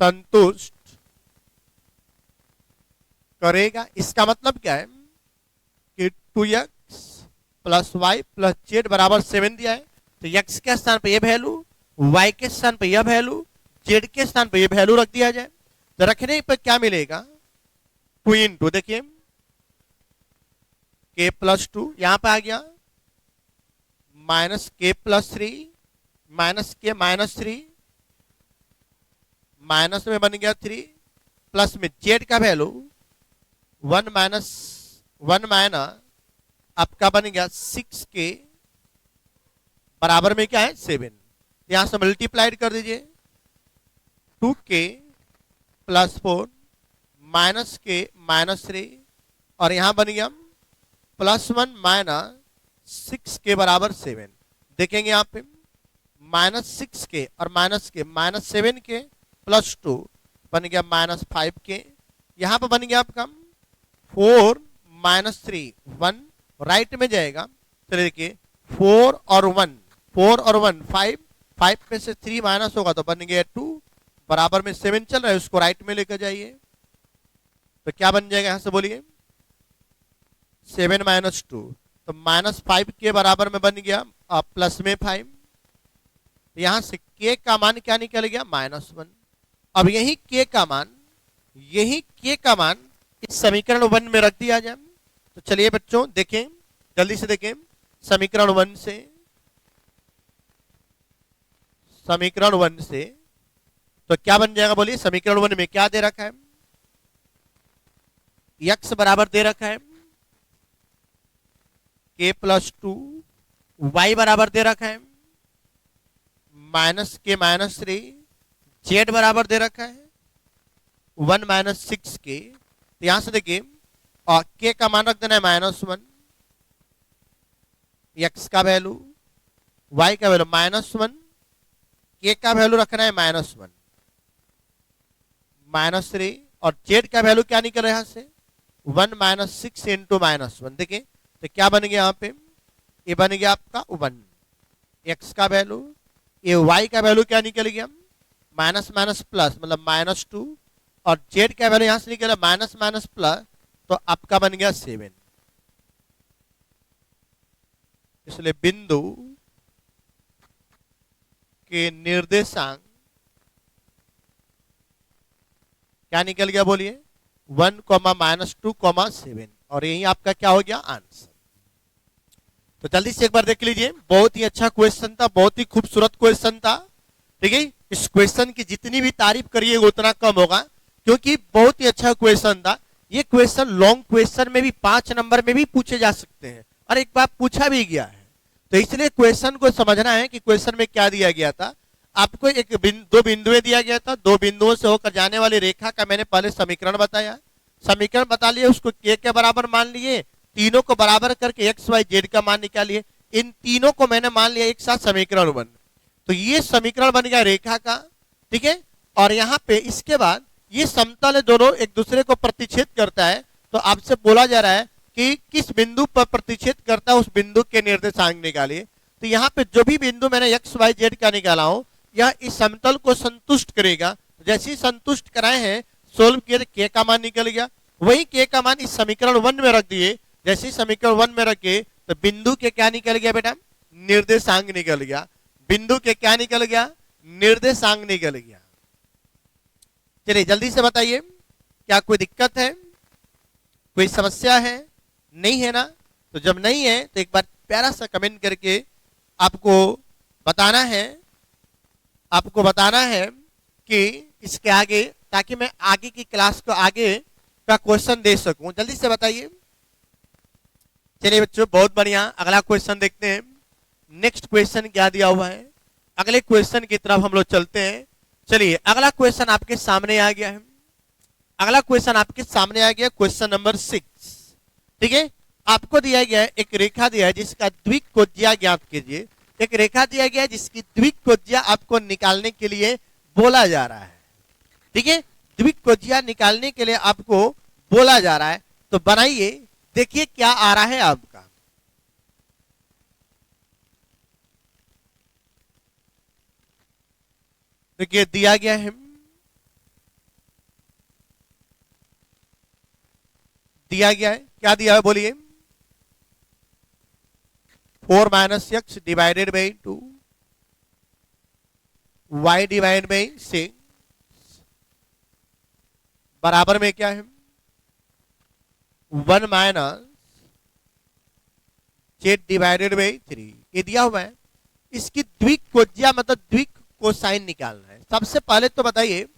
संतुष्ट करेगा। इसका मतलब क्या है कि 2x + y + z बराबर 7 दिया है। तो x के स्थान पर यह वैल्यू, y के स्थान पर यह वैल्यू, z के स्थान पर यह वैल्यू रख दिया जाए। तो रखने पर क्या मिलेगा? 2 × देखिए k + 2 यहां पर आ गया, -k + 3 -k -3 माइनस में बन गया 3, प्लस में z का वैल्यू 1 माइनस आपका बन गया 6 के बराबर में क्या है? 7। यहां से मल्टीप्लाइड कर दीजिए, 2k + 4 -k -3, और यहां बन गया +1 माइनस 6 बराबर 7। देखेंगे यहां पे -6 और -k -7 के +2 बन गया -5 यहां पर बन गया आपका 4 -3 1 राइट में जाएगा। तो देखिए 4 और 1 5 में से 3 माइनस होगा तो बन गया 2 बराबर में 7 चल रहा है, उसको राइट में लेकर जाइए तो क्या बन जाएगा? यहां से बोलिए 7 - 2 तो -5 के बराबर में बन गया प्लस में 5। यहां से k का मान क्या निकल गया? -1। अब यही k का मान इस समीकरण 1 में रख दिया जाए। तो चलिए बच्चों देखें, जल्दी से देखें, समीकरण 1 से तो क्या बन जाएगा बोलिए? समीकरण 1 में क्या दे रखा है? x बराबर दे रखा है k + 2 y बराबर दे रखा है -k-3, z बराबर दे रखा है 1 - 6k। तो यहां से देखिए और k का मान रख देना है -1, x का वैल्यू, y का वैल्यू -1, k का वैल्यू रखना है -1, -3 और z का वैल्यू क्या निकल रहा है यहां से 1 - 6 इंटू -1। देखिए तो क्या बन गया यहाँ पे, ये बन गया आपका 1, x का वैल्यू, ये y का वैल्यू क्या निकल गया माइनस माइनस प्लस मतलब -2 और z का वैल्यू यहां से निकला माइनस माइनस प्लस, तो आपका बन गया 7। इसलिए बिंदु के निर्देशांक क्या निकल गया बोलिए 1, -2, 7 और यही आपका क्या हो गया आंसर। तो जल्दी से एक बार देख लीजिए, बहुत ही अच्छा क्वेश्चन था, बहुत ही खूबसूरत क्वेश्चन था। ठीक है, इस क्वेश्चन की जितनी भी तारीफ करिए उतना कम होगा क्योंकि बहुत ही अच्छा क्वेश्चन था। ये क्वेश्चन लॉन्ग क्वेश्चन में भी 5 नंबर में भी पूछे जा सकते हैं और एक बार पूछा भी गया है। तो इसलिए क्वेश्चन को समझना है कि क्वेश्चन में क्या दिया गया था। आपको दो बिंदुएं दिया गया था, दो बिंदुओं से होकर जाने वाली रेखा का मैंने पहले समीकरण बताया, समीकरण बता लिए, उसको k के बराबर मान लिए, तीनों को बराबर करके x y z का मान निकालिए। इन तीनों को मैंने मान लिया एक साथ समीकरण 1, तो ये समीकरण बन गया रेखा का। ठीक है, और यहाँ पे इसके बाद ये समतल है, दोनों एक दूसरे को प्रतिच्छेद करता है। तो आपसे बोला जा रहा है कि किस बिंदु पर प्रतिच्छेद करता है उस बिंदु के निर्देशांक निकालिए। तो यहाँ पे जो भी बिंदु मैंने x y z का निकाला हूं यह इस समतल को संतुष्ट करेगा। जैसे ही संतुष्ट कराए हैं सोल्व किए k का मान निकल गया, वही k का मान इस समीकरण 1 में रख दिए। जैसे ही समीकरण 1 में रखे तो बिंदु के क्या निकल गया बेटा निर्देशांक निकल गया, बिंदु के क्या निकल गया निर्देशांक निकल गया। चलिए जल्दी से बताइए क्या कोई दिक्कत है, कोई समस्या है, नहीं है ना? तो जब नहीं है तो एक बार प्यारा सा कमेंट करके आपको बताना है कि इसके आगे, ताकि मैं आगे की क्लास को आगे का क्वेश्चन दे सकूं। जल्दी से बताइए। चलिए बच्चों बहुत बढ़िया, अगला क्वेश्चन देखते हैं। नेक्स्ट क्वेश्चन क्या दिया हुआ है, अगले क्वेश्चन की तरफ हम लोग चलते हैं। चलिए अगला क्वेश्चन आपके सामने आ गया है, अगला क्वेश्चन आपके सामने आ गया क्वेश्चन नंबर 6। ठीक है, आपको दिया गया है एक रेखा दिया है जिसका द्विकोणीय ज्ञात कीजिए। एक रेखा दिया गया है जिसकी द्विकोणीय आपको निकालने के लिए बोला जा रहा है। ठीक है, द्विकोणीय निकालने के लिए आपको बोला जा रहा है, तो बनाइए, देखिए क्या आ रहा है आपका। देखिए दिया गया है, क्या दिया है बोलिए 4 - x divided by 2 y divide by 6 बराबर में क्या है 1 - z डिवाइडेड बाई 3। ये दिया हुआ है, इसकी द्विकोणीय मतलब द्विक कोसाइन निकालना है। सबसे पहले तो बताइए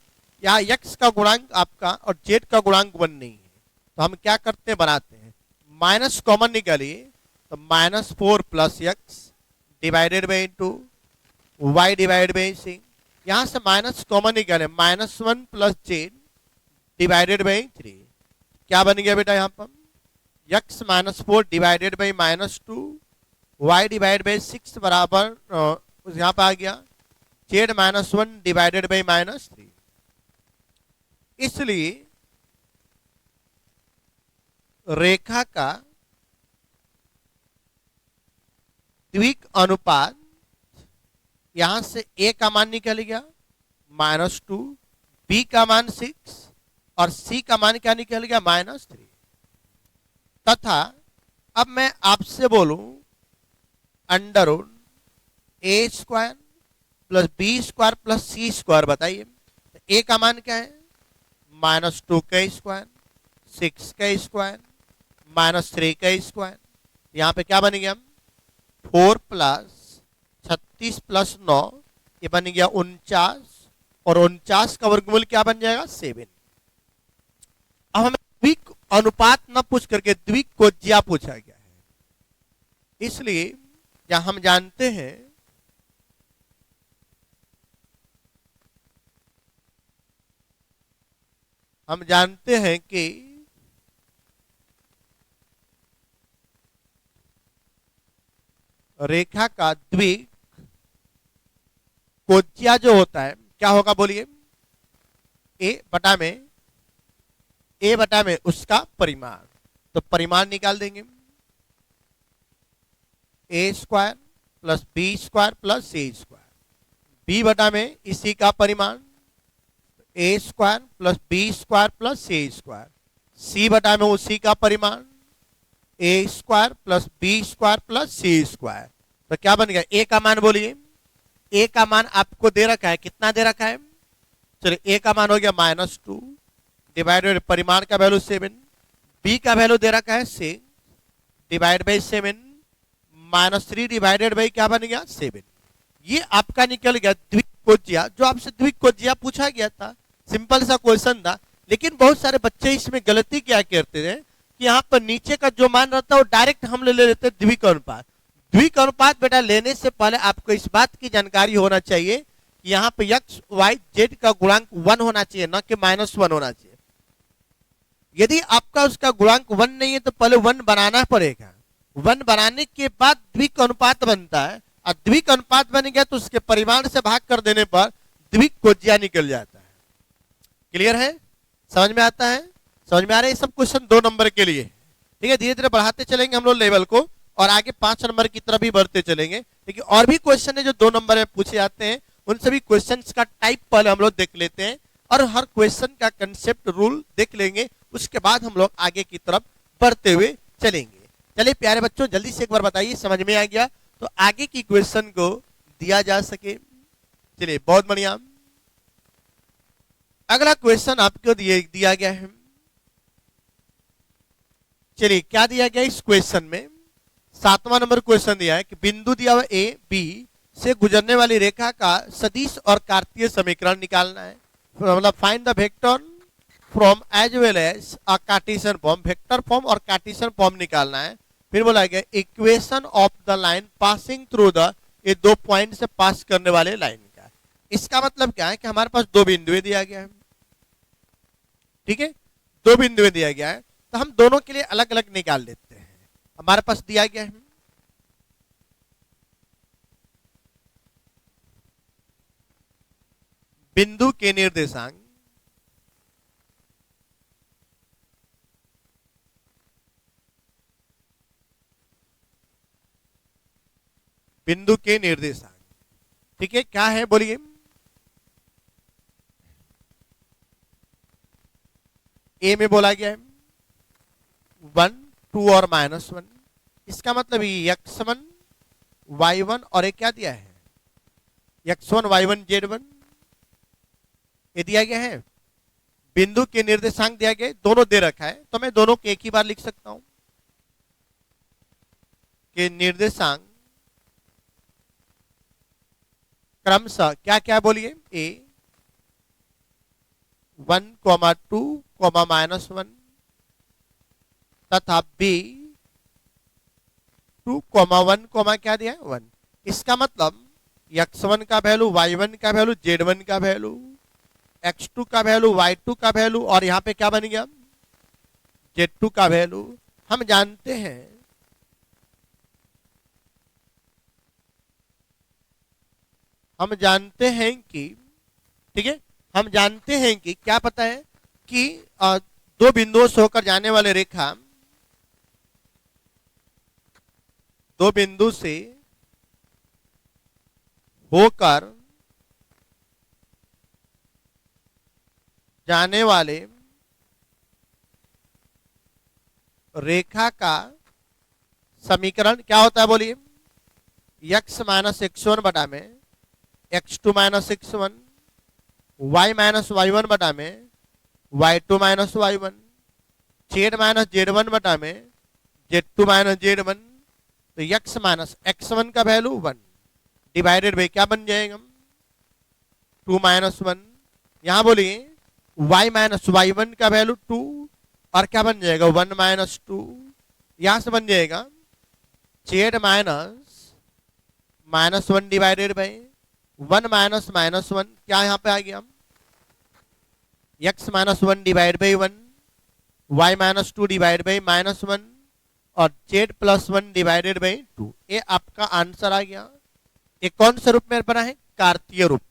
यहाँ x का गुणांक आपका और z का गुणांक 1 नहीं है, तो हम क्या करते हैं बनाते हैं, माइनस कॉमन निकालिए, तो -4 + x divided by 2 y divide by 6। यहां से माइनस कॉमन निकाले -1 + z डिवाइडेड बाई 3। क्या बन गया बेटा यहाँ पर x -4 divided by -2 y divide by 6 बराबर यहाँ पर आ गया z -1 डिवाइडेड बाई -3। इसलिए रेखा का द्विक अनुपात यहां से a का मान निकल गया -2, b का मान 6 और c का मान क्या निकल गया -3। तथा अब मैं आपसे बोलूं √a² + b² + c², बताइए a का मान क्या है -2 का स्क्वायर, 6 का स्क्वायर, -3 का स्क्वायर। यहाँ पे क्या बन गया 4 + 36 + 9, ये बन गया 49 और 49 का वर्गमूल क्या बन जाएगा 7। अब हमें द्विक अनुपात न पूछ करके द्विकोणीय पूछा गया है, इसलिए क्या हम जानते हैं कि रेखा का द्विकोणीय जो होता है क्या होगा बोलिए, ए बटा में उसका परिमाण। तो परिमाण निकाल देंगे, A square plus B square plus C square. B बटा में इसी का परिमाण A square plus B square plus C square. C बटा में उसी का परिमाण A square plus B square plus C square. तो क्या बन गया, ए का मान बोलिए, ए का मान आपको दे रखा है, कितना दे रखा है, चलिए ए का मान हो गया -2 डिवाइडेड परिमाण का वैल्यू 7, बी का वैल्यू दे रखा है 6 डिवाइड बाई 7 -3 डिवाइडेड बाई क्या बन गया 7। ये आपका निकल गया द्विकोणीय, जो आपसे द्विकोणीय पूछा गया था, सिंपल सा क्वेश्चन था। लेकिन बहुत सारे बच्चे इसमें गलती क्या करते हैं कि यहाँ पर नीचे का जो मान रहता है वो डायरेक्ट हम ले लेते हैं द्विकोणानुपात। द्विकोणानुपात बेटा लेने से पहले आपको इस बात की जानकारी होना चाहिए कि यहाँ पे x y z का गुणांक 1 होना चाहिए, न कि -1 होना चाहिए। यदि आपका उसका गुणांक 1 नहीं है तो पहले 1 बनाना पड़ेगा, 1 बनाने के बाद द्विकोणानुपात बनता है, और द्विकोणानुपात बन गया तो उसके परिमाण से भाग कर देने पर द्विकोणीय निकल जाता है। क्लियर है, समझ में आता है, समझ में आ रहा है। ये सब क्वेश्चन 2 नंबर के लिए, ठीक है। धीरे धीरे बढ़ाते चलेंगे हम लोग लेवल को, और आगे 5 नंबर की तरफ भी बढ़ते चलेंगे। लेकिन और भी क्वेश्चन है जो 2 नंबर में पूछे जाते हैं, उन सभी क्वेश्चंस का टाइप पहले हम लोग देख लेते हैं, और हर क्वेश्चन का कंसेप्ट रूल देख लेंगे। उसके बाद हम लोग आगे की तरफ बढ़ते हुए चलेंगे। चलिए प्यारे बच्चों, जल्दी से एक बार बताइए, समझ में आ गया तो आगे की क्वेश्चन को दिया जा सके। चलिए बहुत बढ़िया, अगला क्वेश्चन आपको दिया गया है। चलिए क्या दिया गया इस क्वेश्चन में, 7वां नंबर क्वेश्चन दिया है कि बिंदु दिया हुआ ए बी से गुजरने वाली रेखा का सदिश और कार्तीय समीकरण निकालना है। मतलब find the vector from as well as a Cartesian form, vector form और कार्टेशियन फॉर्म निकालना है। फिर बोला गया equation of the line passing through the, ये 2 पॉइंट से पास करने वाले लाइन का। इसका मतलब क्या है कि हमारे पास 2 बिंदुएं दिया गया है, ठीक है, 2 बिंदुएं दिया गया है, तो हम दोनों के लिए अलग अलग निकाल लेते हैं। हमारे पास दिया गया है बिंदु के निर्देशांक, बिंदु के निर्देशांक, ठीक है, क्या है बोलिए, ए में बोला गया है 1 2 और -1। इसका मतलब x1 y1 और एक क्या दिया है x1 y1 z1, ये दिया गया है। बिंदु के निर्देशांक दिया गया, दोनों दे रखा है, तो मैं दोनों को एक ही बार लिख सकता हूं कि निर्देशांक क्रमशः क्या क्या बोलिए, ए 1, 2, -1 तथा बी 2, 1, क्या दिया है 1। इसका मतलब x1 का वैल्यू, y1 का वैल्यू, z1 का वैल्यू, x2 का वैल्यू, y2 का वैल्यू, और यहां पे क्या बन गया z2 का वैल्यू। हम जानते हैं कि, ठीक है, हम जानते हैं कि क्या पता है कि 2 बिंदुओं से होकर जाने वाले रेखा, 2 बिंदु से होकर जाने वाले रेखा का समीकरण क्या होता है बोलिए, x - x1 बटा में x2 - x1, y - y1 बटा में y2 - y1, z - z1 बटा में z2 - z1। तो x - x1 का वैल्यू 1 डिवाइडेड बाई क्या बन जाएगा 2 - 1। यहां बोलिए y - y1 का वैल्यू 2 और क्या बन जाएगा 1 - 2। यहां से बन जाएगा z -1 डिवाइडेड बाई 1 माइनस -1, क्या यहाँ पे आ गया, x-1 divide by 1, y-2 divide by -1 और z+1 डिवाइडेड बाई 2। ये आपका आंसर आ गया। ये कौन से रूप में बना है, कार्तीय रूप में।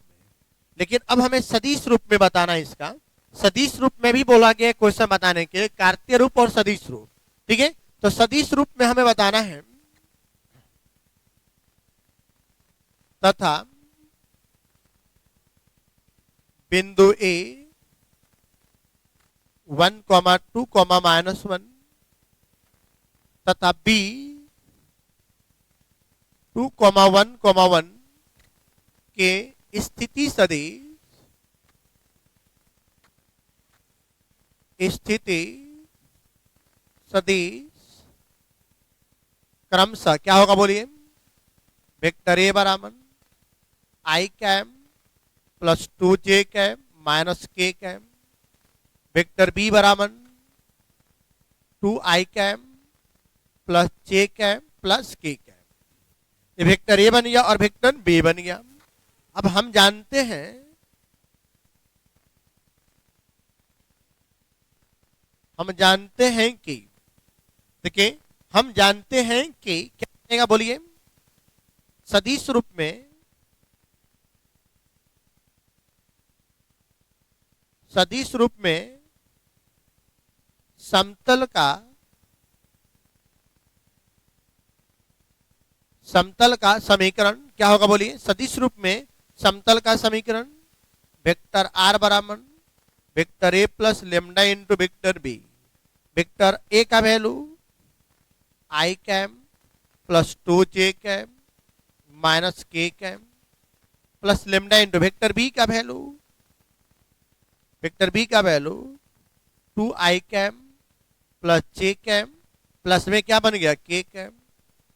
लेकिन अब हमें सदिश रूप में बताना है इसका। सदिश रूप में भी बोला गया क्वेश्चन बताने के, कार्तीय रूप और सदिश रूप। ठीक है, तो सदिश रूप में हमें बताना है तथा बिंदु ए 1, 2, -1 तथा बी 2, 1, 1 के स्थिति सदिश क्रमशः क्या होगा बोलिए, वेक्टर ए बराबर I cap plus 2j cap minus K cap, vector B बराबर 2i cap plus j cap plus K cap. ये वेक्टर ए बन गया और वेक्टर बी बन गया। अब हम जानते हैं कि देखिए, हम जानते हैं कि क्या बनेगा बोलिए, सदिश रूप में समतल का समीकरण क्या होगा बोलिए, सदिश रूप में समतल का समीकरण वेक्टर आर बराबर vector A plus lambda into vector B. Vector A का value I cap plus 2j cap minus K cap plus lambda into vector B का value 2i cap plus j cap plus में क्या बन गया, K cap.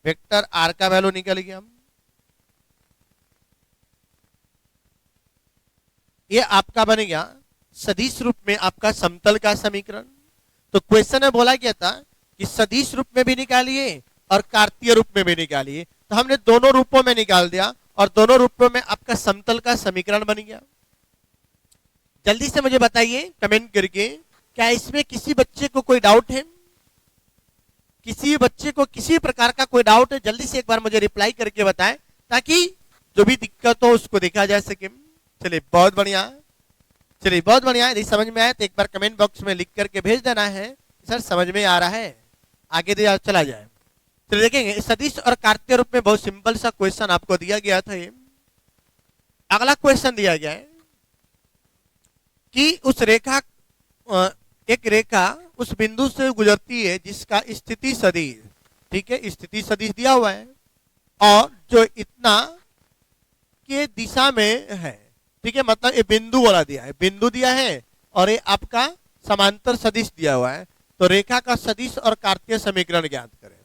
Vector R का value निकल गया। ये आपका बन गया सदिश रूप में आपका समतल का समीकरण। तो क्वेश्चन में बोला गया था कि सदिश रूप में भी निकालिए और कार्तीय रूप में भी निकालिए, तो हमने दोनों रूपों में निकाल दिया और दोनों रूपों में आपका समतल का समीकरण बन गया। जल्दी से मुझे बताइए कमेंट करके, क्या इसमें किसी बच्चे को कोई डाउट है, किसी बच्चे को किसी प्रकार का कोई डाउट है, जल्दी से एक बार मुझे रिप्लाई करके बताएं ताकि जो भी दिक्कत हो उसको देखा जा सके। चलिए बहुत बढ़िया, यदि समझ में आए तो एक बार कमेंट बॉक्स में लिख करके भेज देना है सर समझ में आ रहा है, आगे दिया चला जाए। चलिए देखेंगे सदिश और कार्तीय रूप में बहुत सिंपल सा क्वेश्चन आपको दिया गया था। ये अगला क्वेश्चन दिया गया है कि एक रेखा उस बिंदु से गुजरती है जिसका स्थिति सदिश, ठीक है, स्थिति सदिश दिया हुआ है और जो इतना के दिशा में है, ठीक है, मतलब ये बिंदु वाला बिंदु दिया है और ये आपका समांतर सदिश दिया हुआ है। तो रेखा का सदिश और कार्तीय समीकरण ज्ञात करें।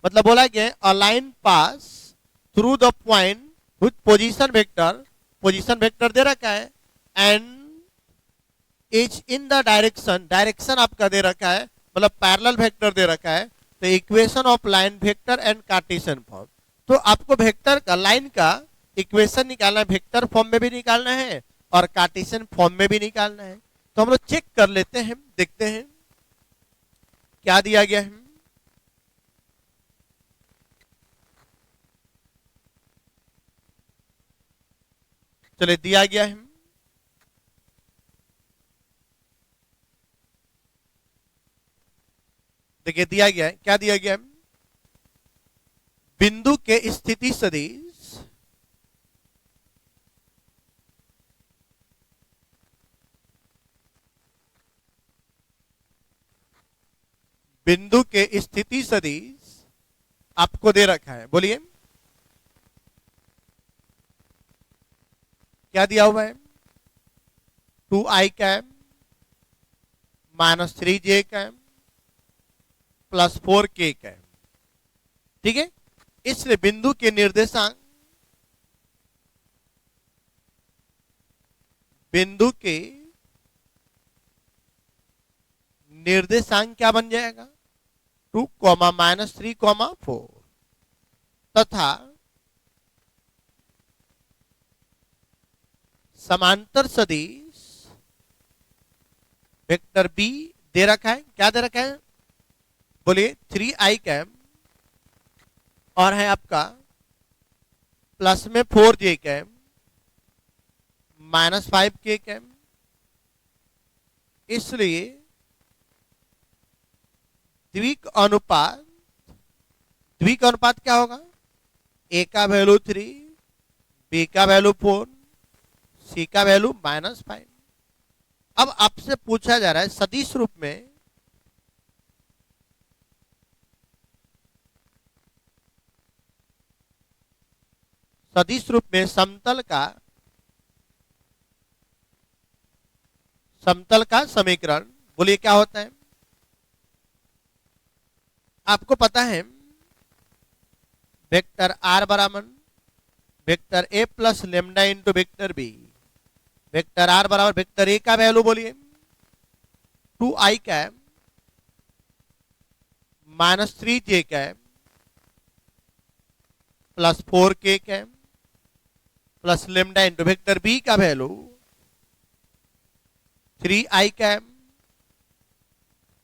मतलब बोला गया a line pass through the point with position vector दे रखा है and is in the direction आपका दे रखा है, मतलब पैरेलल वेक्टर दे रखा है। तो equation of line vector and Cartesian form, तो आपको वेक्टर का लाइन का इक्वेशन निकालना है, वेक्टर फॉर्म में भी निकालना है और कार्टेशियन फॉर्म में भी निकालना है। तो हम लोग चेक कर लेते हैं, देखते हैं क्या दिया गया है। चलिए दिया गया है देखिए दिया गया है, क्या दिया गया है, बिंदु के स्थिति सदिश आपको दे रखा है। बोलिए क्या दिया हुआ है, 2i cap minus 3j cap plus 4k cap, ठीक है। इसलिए बिंदु के निर्देशांक क्या बन जाएगा, 2, -3, 4 तथा समांतर सदिश वेक्टर बी दे रखा है, क्या दे रखा है बोलिए 3i कैम, और है आपका प्लस में 4j cap minus 5k cam. इसलिए द्विक अनुपात क्या होगा, ए का वैल्यू 3, बी का वैल्यू 4, सी का वैल्यू -5। अब आपसे पूछा जा रहा है सदिश रूप में समतल का समीकरण बोलिए क्या होता है। आपको पता है वेक्टर आर बराबर vector A plus lambda into vector B. Vector R बराबर वेक्टर ए का वैल्यू बोलिए 2i cap -3j cap plus 4k cap plus lambda into vector B का value 3i cap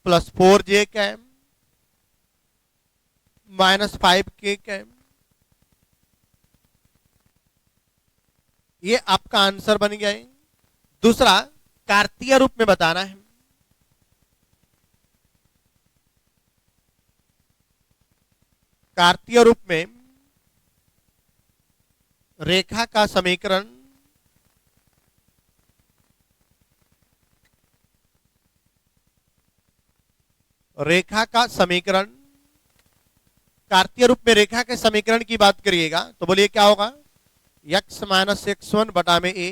plus 4j cap -5k cap. ये आपका answer बन गया है। दूसरा कार्तीय रूप में बताना है। कार्तीय रूप में रेखा का समीकरण कार्तीय रूप में रेखा के समीकरण की बात करिएगा तो बोलिए क्या होगा, x माइनस x1 बटा में a,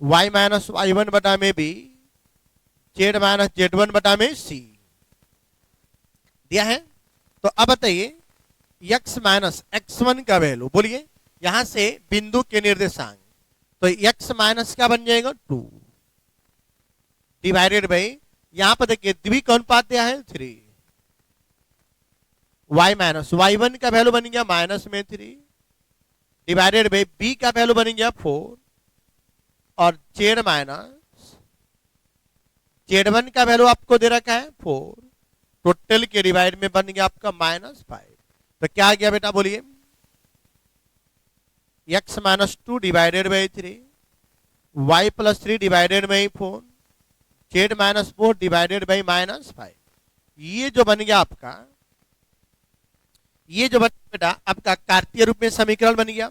y माइनस y1 बटा में b, z माइनस z1 बटा में c दिया है। तो अब बताइए x माइनस x1 का वैल्यू बोलिए, यहां से बिंदु के निर्देशांक, तो x माइनस क्या बन जाएगा 2 डिवाइडेड बाई, यहां पर देखिए द्विक अनुपात दिया है 3, y माइनस y1 का वैल्यू बन गया माइनस में 3 डिवाइडेड बाई b का वैल्यू बन गया 4, और z माइनस z1 का वैल्यू आपको दे रखा है 4, टोटल के डिवाइड में बन गया आपका -5। तो क्या आ गया बेटा बोलिए, x minus 2 divided by 3, y plus 3 divided by 4, z minus 4 divided by -5। ये जो बन गया आपका, ये जो बन बेटा आपका कार्तीय रूप में समीकरण बन गया।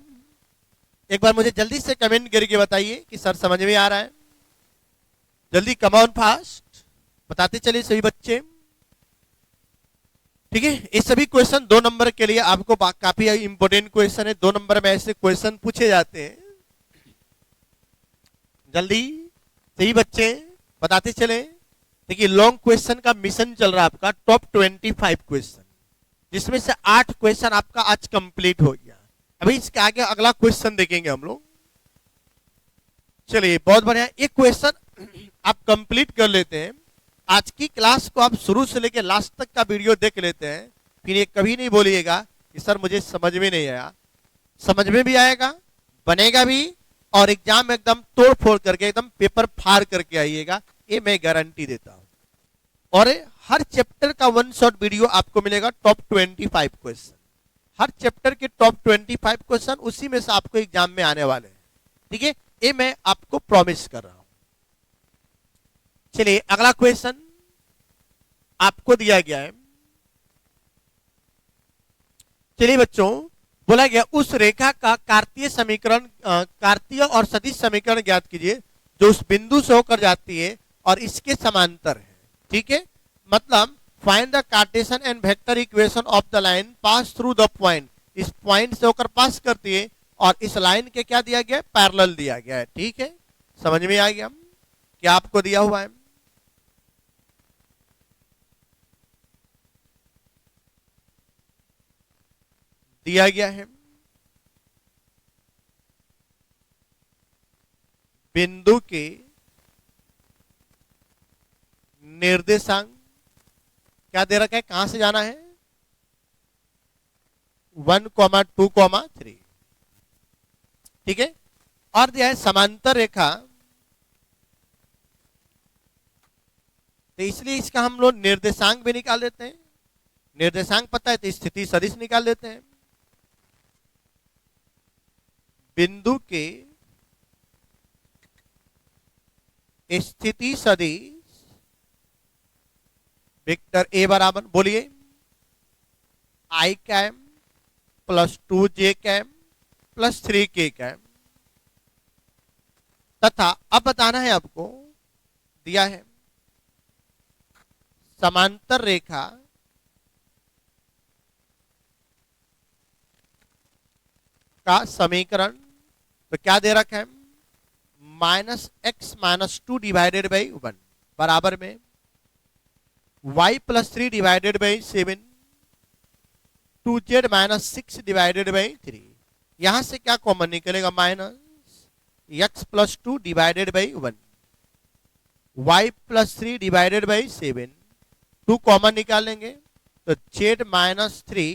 एक बार मुझे जल्दी से कमेंट करके बताइए कि सर समझ में आ रहा है, जल्दी कम ऑन फास्ट बताते चलिए सभी बच्चे। ठीक है, ये सभी क्वेश्चन 2 नंबर के लिए आपको काफी इंपोर्टेंट क्वेश्चन है। 2 नंबर में ऐसे क्वेश्चन पूछे जाते हैं, जल्दी सही बच्चे बताते चले। देखिए लॉन्ग क्वेश्चन का मिशन चल रहा है आपका, टॉप 25 क्वेश्चन, जिसमें से 8 क्वेश्चन आपका आज कंप्लीट हो गया। अभी इसके आगे अगला क्वेश्चन देखेंगे हम लोग। चलिए बहुत बढ़िया, एक क्वेश्चन आप कंप्लीट कर लेते हैं। आज की क्लास को आप शुरू से लेकर लास्ट तक का वीडियो देख लेते हैं, फिर ये कभी नहीं बोलिएगा कि सर मुझे समझ में नहीं आया। समझ में भी आएगा, बनेगा भी, और एग्जाम में एकदम तोड़ फोड़ करके एकदम पेपर फाड़ करके आइएगा, ये मैं गारंटी देता हूं। और हर चैप्टर का 1 शॉट वीडियो आपको मिलेगा, टॉप 25 क्वेश्चन, हर चैप्टर के टॉप 25 क्वेश्चन उसी में से आपको एग्जाम में आने वाले हैं। ठीक है, ये मैं आपको प्रॉमिस कर रहा हूं। चलिए अगला क्वेश्चन आपको दिया गया है। चलिए बच्चों, बोला गया उस रेखा का कार्तीय और सदिश समीकरण ज्ञात कीजिए जो उस बिंदु से होकर जाती है और इसके समांतर है। ठीक है, मतलब find the Cartesian and vector equation of the line pass through the point, इस पॉइंट से होकर पास करती है और इस लाइन के क्या दिया गया है, पैरेलल दिया गया है। ठीक है, समझ में आ गया क्या आपको दिया हुआ है। दिया गया है बिंदु के निर्देशांक क्या दे रखा है, कहां से जाना है 1, 2, 3। ठीक है, और दिया है समांतर रेखा, तो इसलिए इसका हम लोग निर्देशांक भी निकाल देते हैं। निर्देशांक पता है तो स्थिति सदिश निकाल देते हैं। बिंदु के स्थिति सदिश वेक्टर ए बराबर, बोलिए, I cap plus 2j cap plus 3k cap, तथा अब बताना है आपको, दिया है समांतर रेखा का समीकरण, तो क्या दे रखा है, -x - 2 डिवाइडेड बाई 1 बराबर में y + 3 divided by 7 2z - 6 divided by 3। यहां से क्या कॉमन निकलेगा, -x + 2 divided by 1 y + 3 divided by 7, 2 common निकालेंगे तो z - 3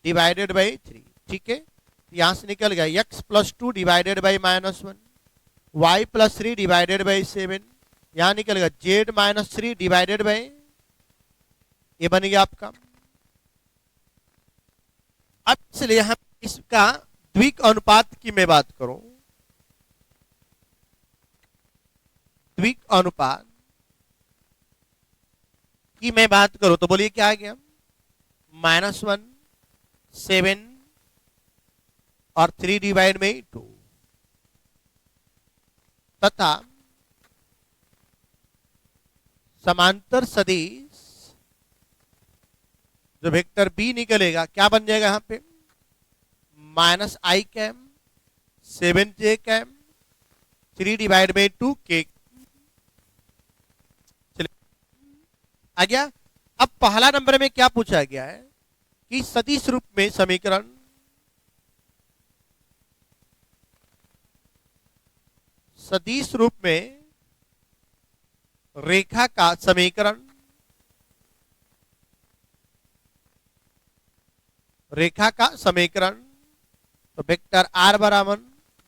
डिवाइडेड बाई 3। ठीक है, यहां से निकल गया x + 2 divided by -1 y + 3 divided by 7, यहां निकलेगा z - 3 डिवाइडेड बाई, ये बन गया आपका। अब इसलिए हम इसका द्विक अनुपात की मैं बात करूं, द्विक अनुपात की मैं बात करूं तो बोलिए क्या आ गया, -1 7 और 3 डिवाइड में 2, तथा समांतर सदिश जो वेक्टर बी निकलेगा क्या बन जाएगा यहां पे, -i cam 7j cam 3 divide में 2k। चलिए आ गया। अब पहला नंबर में क्या पूछा गया है कि सदिश रूप में समीकरण, सदिश रूप में रेखा का समीकरण, रेखा का समीकरण, तो वेक्टर आर बराबर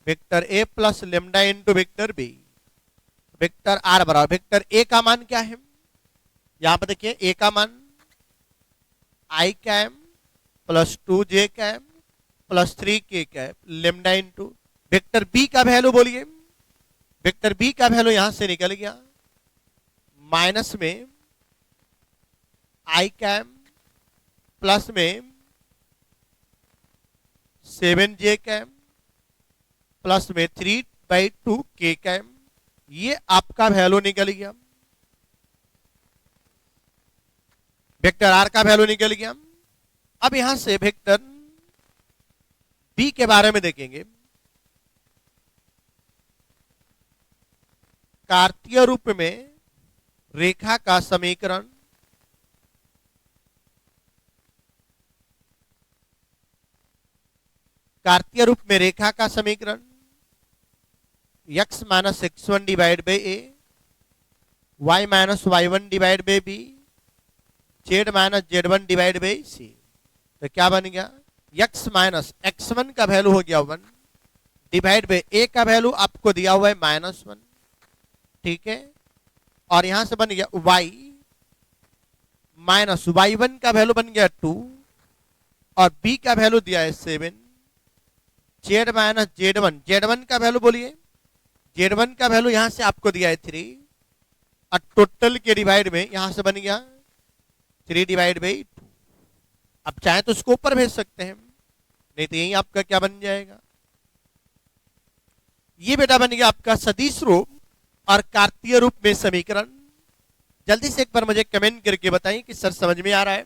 vector A plus lambda into vector B. Vector R बराबर वेक्टर ए का मान क्या है, यहां पर देखिए ए का मान I cap plus 2j cap plus 3k cap lambda into vector B का वैल्यू, बोलिए वेक्टर बी का वैल्यू यहां से निकल गया माइनस में आई कैम प्लस में 7j कैम प्लस में 3/2k कैम, ये आपका वैल्यू निकल गया, वेक्टर आर का वैल्यू निकल गया। अब यहां से वेक्टर बी के बारे में देखेंगे। कार्तीय रूप में रेखा का समीकरण, कार्तीय रूप में रेखा का समीकरण x - x1 divide by a, y - y1 divide by b, z - z1 divide by c, तो क्या बन गया, x - x1 का वैल्यू हो गया 1 डिवाइड बाई a का वैल्यू आपको दिया हुआ है -1, ठीक है, और यहां से बन गया y - y1 का वैल्यू बन गया 2 और b का वैल्यू दिया है 7, z - z1, z1 का वैल्यू बोलिए, z1 का वैल्यू यहां से आपको दिया है 3 और टोटल के डिवाइड में यहां से बन गया 3 डिवाइड बाई 2। अब चाहे तो उसको ऊपर भेज सकते हैं, नहीं तो यही आपका क्या बन जाएगा, ये बेटा बन गया आपका सदिश रूप और कार्तीय रूप में समीकरण। जल्दी से एक बार मुझे कमेंट करके बताइए कि सर समझ में आ रहा है।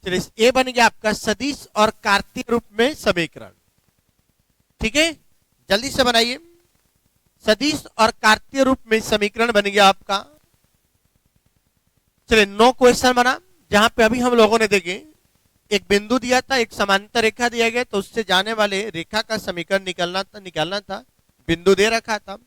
चलिए, ये बन गया आपका सदिश और कार्तीय रूप में समीकरण, ठीक है, जल्दी से बनाइए। सदिश और कार्तीय रूप में समीकरण बन गया आपका। चलिए 9 क्वेश्चन बना, जहां पे अभी हम लोगों ने देखे एक बिंदु दिया था, एक समांतर रेखा दिया गया, तो उससे जाने वाले रेखा का समीकरण निकालना था, बिंदु दे रखा था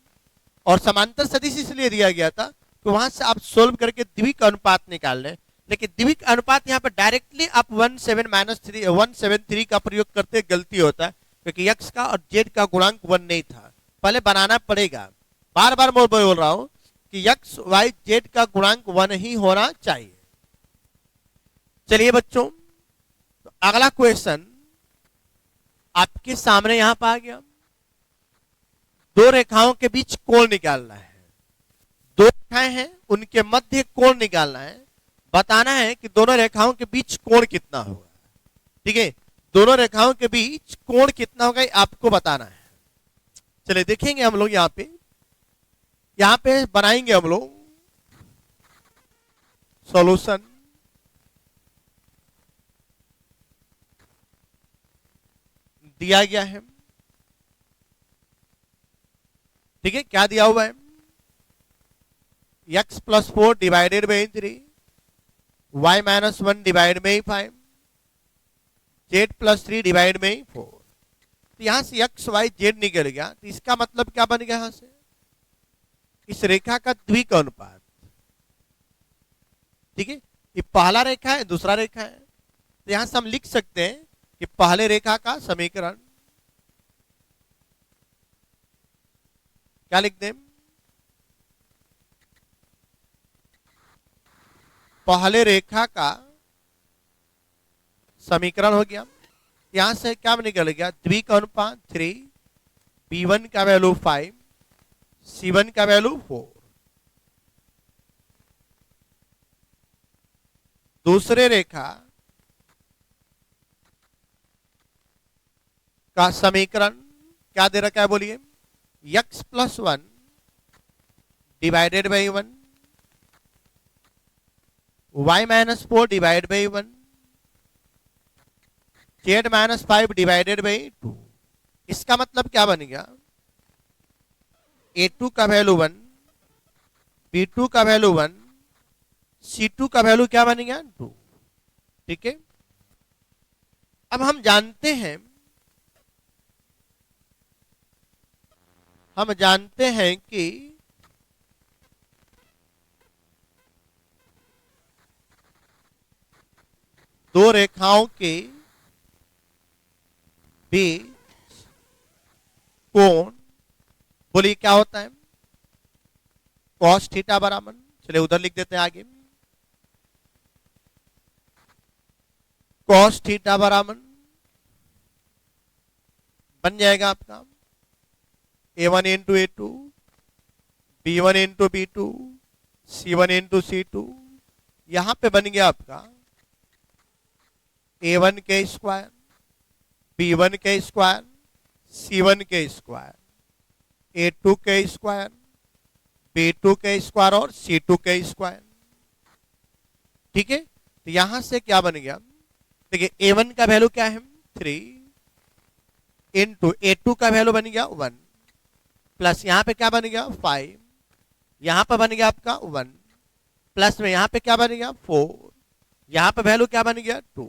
और समांतर सदिश इसलिए दिया गया था कि वहां से आप सोल्व करके द्विक अनुपात निकाल लें। लेकिन द्विक अनुपात यहाँ पर डायरेक्टली आप 173 का प्रयोग करते गलती होता है, क्योंकि x का और z का गुणांक 1 नहीं था, पहले बनाना पड़ेगा। बार बार मैं बोल रहा हूं कि x y z का गुणांक 1 ही होना चाहिए। चलिए बच्चों, तो अगला क्वेश्चन आपके सामने यहां पर आ गया। दो रेखाओं के बीच कोण निकालना है। दो रेखाएं हैं, उनके मध्य कोण निकालना है। बताना है कि दोनों रेखाओं के बीच कोण कितना होगा। ठीक है, दोनों रेखाओं के बीच कोण कितना होगा आपको बताना है। चलिए देखेंगे हम लोग यहां पे बनाएंगे हम लोग सॉल्यूशन। दिया गया है, ठीक है, क्या दिया हुआ है, x plus 4 divided by 3, y minus 1 divide by 5, z plus 3 divide by 4। तो यहां से x y z निकल गया, तो इसका मतलब क्या बन गया, यहां से इस रेखा का द्विकोणपात। ठीक है, ये पहला रेखा है, दूसरा रेखा है, तो यहां से हम लिख सकते हैं कि पहले रेखा का समीकरण क्या लिख दें, पहले रेखा का समीकरण हो गया। यहां से क्या निकल गया, द्विकोणपात 3, b1 का वैल्यू 5, c1 का वैल्यू 4। दूसरे रेखा का समीकरण क्या दे रखा है, बोलिए, x plus 1 divided by 1, y minus 4 divide by 1, z minus 5 divided by 2। इसका मतलब क्या बन गया, a2 का वैल्यू 1, b2 का वैल्यू 1, c2 का वैल्यू क्या बन गया, 2। ठीक है, अब हम जानते हैं कि दो रेखाओं के बीच कोण, बोलिए क्या होता है, कॉस थीटा बराबर, चलिए उधर लिख देते हैं आगे, कॉस थीटा बराबर बन जाएगा आपका a1 into a2, b1 into b2, c1 into c2। यहां पे बन गया आपका a1 के स्क्वायर, b1 के स्क्वायर, c1 के स्क्वायर, a2 के स्क्वायर, b2 के स्क्वायर और c2 के स्क्वायर। ठीक है, तो यहां से क्या बन गया, देखिए a1 का वैल्यू क्या है, 3 इंटू a2 का वैल्यू बन गया 1, प्लस यहां पे क्या बन गया 5, यहां पर बन गया आपका 1, प्लस में यहां पे क्या बन गया 4, यहां पे वैल्यू क्या बन गया 2।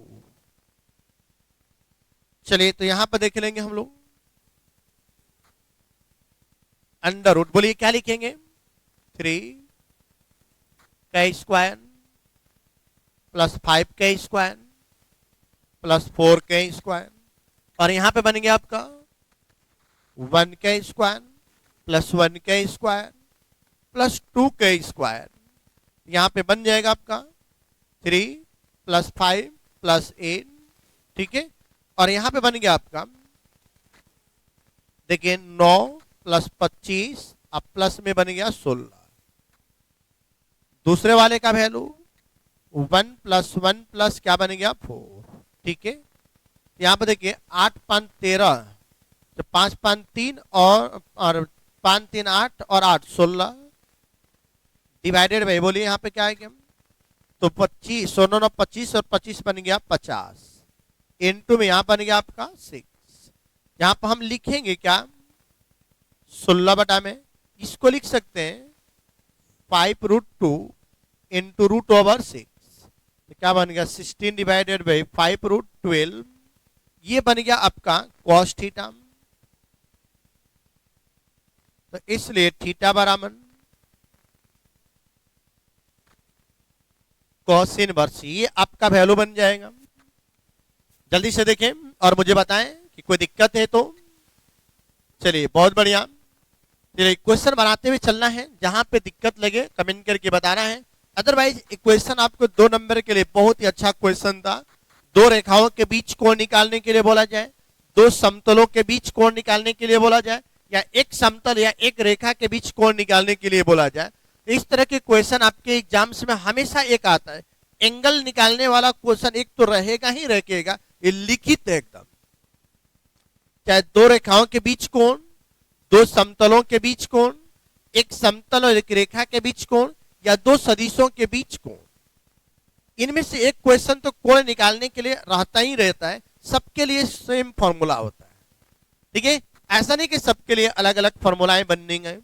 चलिए तो यहां पर देख लेंगे हम लोग, अंडर रूट, बोलिए क्या लिखेंगे, 3 का स्क्वायर प्लस 5 का स्क्वायर प्लस 4 का स्क्वायर, और यहां पे बन गया आपका 1 का स्क्वायर प्लस 1 का स्क्वायर प्लस 2 का स्क्वायर। यहां पे बन जाएगा आपका 3 प्लस 5 प्लस 8। ठीक है, और यहां पे बन गया आपका, देखिए 9 प्लस 25, अब प्लस में बन गया 16। दूसरे वाले का वैल्यू 1 प्लस 1 प्लस क्या बन गया 4। ठीक है, यहां पर देखिए 8 5 13, तो 5 5 3 और 5 3 8 और 8 16 डिवाइडेड बाई, बोलिए यहां पे क्या है, तो 25, 16 9 25 और 25 बन गया 50, इनटू में यहां बन गया आपका 6। यहां पर हम लिखेंगे क्या, 16 बटा में इसको लिख सकते हैं 5√2 इंटू रूट ओवर 6, तो क्या बन गया 16 डिवाइडेड बाई 5√12। ये बन गया आपका कॉस थीटा, तो इसलिए थीटा बराबर कॉस इनवर्स, ये आपका वैल्यू बन जाएगा। जल्दी से देखें और मुझे बताएं कि कोई दिक्कत है तो चलिए बहुत बढ़िया। चलिए क्वेश्चन बनाते हुए चलना है, जहां पे दिक्कत लगे कमेंट करके बताना है। अदरवाइज क्वेश्चन आपको 2 नंबर के लिए बहुत ही अच्छा क्वेश्चन था। दो रेखाओं के बीच कोण निकालने के लिए बोला जाए, दो समतलों के बीच कोण निकालने के लिए बोला जाए, या एक समतल या एक रेखा के बीच कोण निकालने के लिए बोला जाए। इस तरह के क्वेश्चन आपके एग्जाम्स में हमेशा एक आता है। एंगल निकालने वाला क्वेश्चन एक तो रहेगा ही रहेगा, ये लिखित है एकदम। चाहे दो रेखाओं के बीच कोण, दो समतलों के बीच कोण, एक समतल और एक रेखा के बीच कोण, या दो सदिशों के बीच कोण, इनमें से एक क्वेश्चन तो कोण निकालने के लिए रहता ही रहता है। सबके लिए सेम फॉर्मूला होता है, ठीक है। ऐसा नहीं कि सबके लिए अलग अलग फॉर्मूलाएं बनेंगे,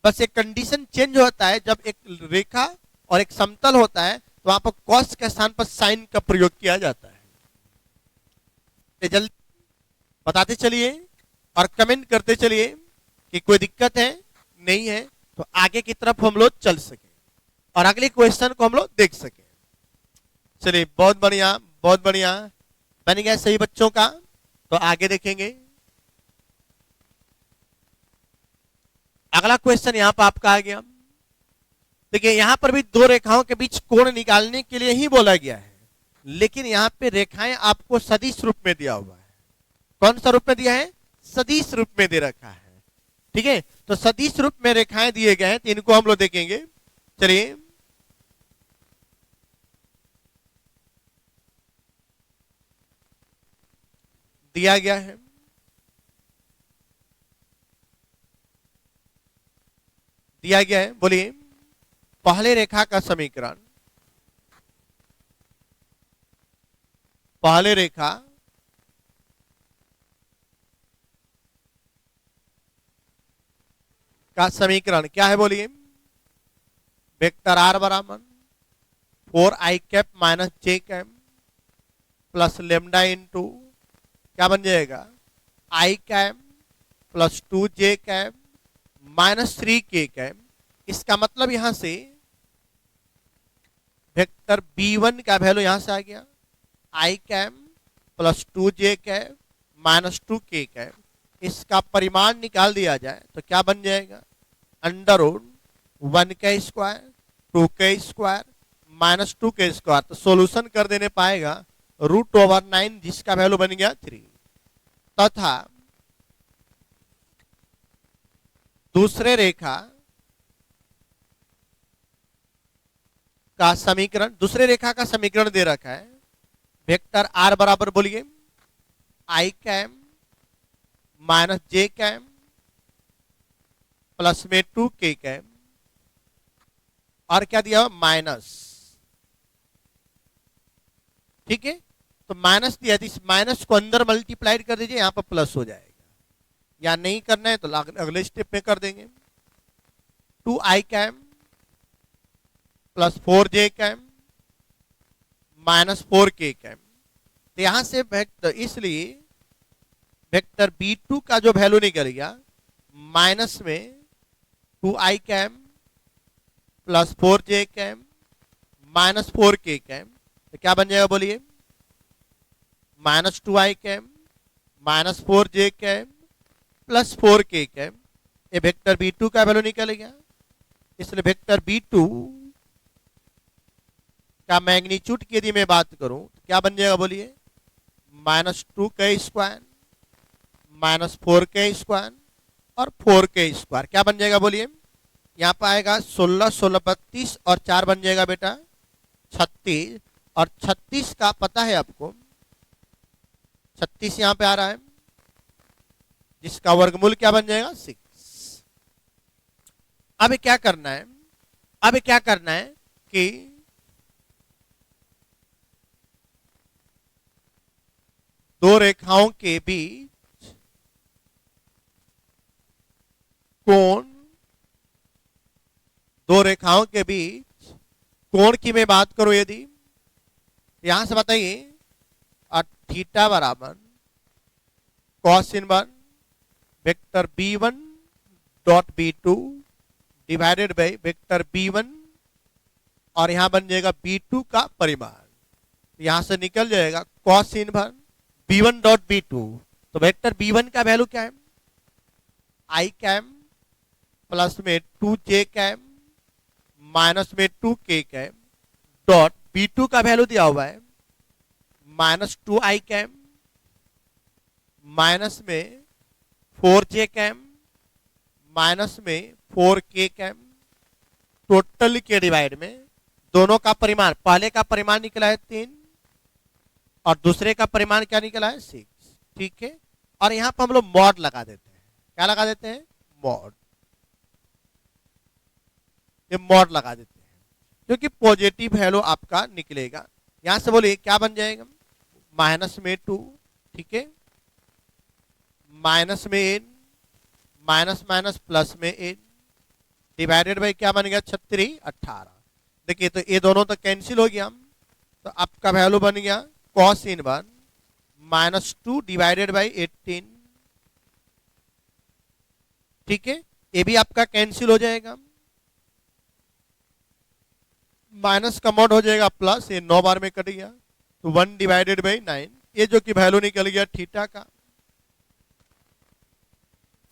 बस एक कंडीशन चेंज होता है। जब एक रेखा और एक समतल होता है तो वहां पर कॉस के स्थान पर साइन का प्रयोग किया जाता है। तो जल्दी बताते चलिए और कमेंट करते चलिए कि कोई दिक्कत है नहीं है, तो आगे की तरफ हम लोग चल सके और अगले क्वेश्चन को हम लोग देख सके। चलिए बहुत बढ़िया बहुत बढ़िया, बन गया सही बच्चों का। तो आगे देखेंगे, अगला क्वेश्चन यहां पर आपका आ गया। देखिए यहां पर भी दो रेखाओं के बीच कोण निकालने के लिए ही बोला गया है, लेकिन यहां पे रेखाएं आपको सदिश रूप में दिया हुआ है। कौन सा रूप में दिया है? सदिश रूप में दे रखा है, ठीक है। तो सदिश रूप में रेखाएं दिए गए हैं, तो इनको हम लोग देखेंगे। चलिए दिया गया है, दिया गया है, बोलिए पहले रेखा का समीकरण, पहले रेखा का समीकरण क्या है? बोलिए वेक्टर आर बराबर 4i cap minus J cap plus lambda into क्या बन जाएगा? I cap plus 2j cap minus 3k cap. इसका मतलब यहां से वेक्टर b1 का वैल्यू यहां से आ गया I cap plus 2j cap minus 2k cap. इसका परिमाण निकाल दिया जाए तो क्या बन जाएगा? Under root 1k square 2k square minus 2k square. तो सोल्यूशन कर देने पाएगा √9, जिसका वैल्यू बन गया 3, तथा दूसरे रेखा का समीकरण, दूसरे रेखा का समीकरण दे रखा है वेक्टर आर बराबर बोलिए I cap minus J cap plus में 2k कैम, और क्या दिया हुआ? माइनस, ठीक है। तो माइनस दिया, इस माइनस को अंदर मल्टीप्लाइड कर दीजिए, यहां पर प्लस हो जाएगा। या नहीं करना है तो अगले स्टेप में कर देंगे। 2i cap plus 4j cap minus 4k cap. तो यहां से वेक्टर, इसलिए वेक्टर b2 का जो वैल्यू निकल गया माइनस में 2i cap plus 4j cap minus 4k cap. तो क्या बन जाएगा बोलिए? Minus 2i cap minus 4j cap plus 4k cap. ये वेक्टर b2 का वैल्यू निकल गया। इसलिए वेक्टर b2 का मैग्नीट्यूड की यदि मैं बात करूं तो क्या बन जाएगा बोलिए? Minus 2k square minus 4k square और 4k स्क्वायर। क्या बन जाएगा बोलिए? यहाँ पर आएगा 16 16 32 और 4 बन जाएगा बेटा 36, और 36 का पता है आपको, 36 यहाँ पे आ रहा है, जिसका वर्गमूल क्या बन जाएगा? 6। अब क्या करना है? अब क्या करना है कि दो रेखाओं के बीच कोण, दो रेखाओं के बीच कोण की मैं बात करूं यदि, यहां से बताइए थीटा बराबर cos inverse vector b1 dot b2 divided by vector b1, और यहां बन जाएगा b2 का परिमाण। यहां से निकल जाएगा cos inverse b1 dot b2, तो वेक्टर b1 का वैल्यू क्या है, आई कैम प्लस में 2j कैम माइनस में 2k कैम डॉट b2 का वैल्यू दिया हुआ है -2i कैम माइनस में 4j कैम माइनस में 4k कैम टोटल के डिवाइड में दोनों का परिमाण, पहले का परिमाण निकला है 3 और दूसरे का परिमाण क्या निकला है 6, ठीक है। और यहां पर हम लोग मॉड लगा देते हैं, क्या लगा देते हैं, मॉड, ये मॉड लगा देते हैं क्योंकि पॉजिटिव वैल्यू आपका निकलेगा। यहां से बोलिए क्या बन जाएगा, -2, ठीक है, माइनस में n माइनस माइनस प्लस में n डिवाइडेड बाई क्या बन गया 36 18। देखिए तो ये दोनों तो कैंसिल हो गया, तो आपका वैल्यू बन गया cos इनवर्स -2 डिवाइडेड बाई 18, ठीक है। ये भी आपका कैंसिल हो जाएगा, माइनस का मॉड हो जाएगा प्लस, ये 9 बार में कट गया तो 1 डिवाइडेड बाई 9, ये जो कि वैल्यू निकल गया थीटा का,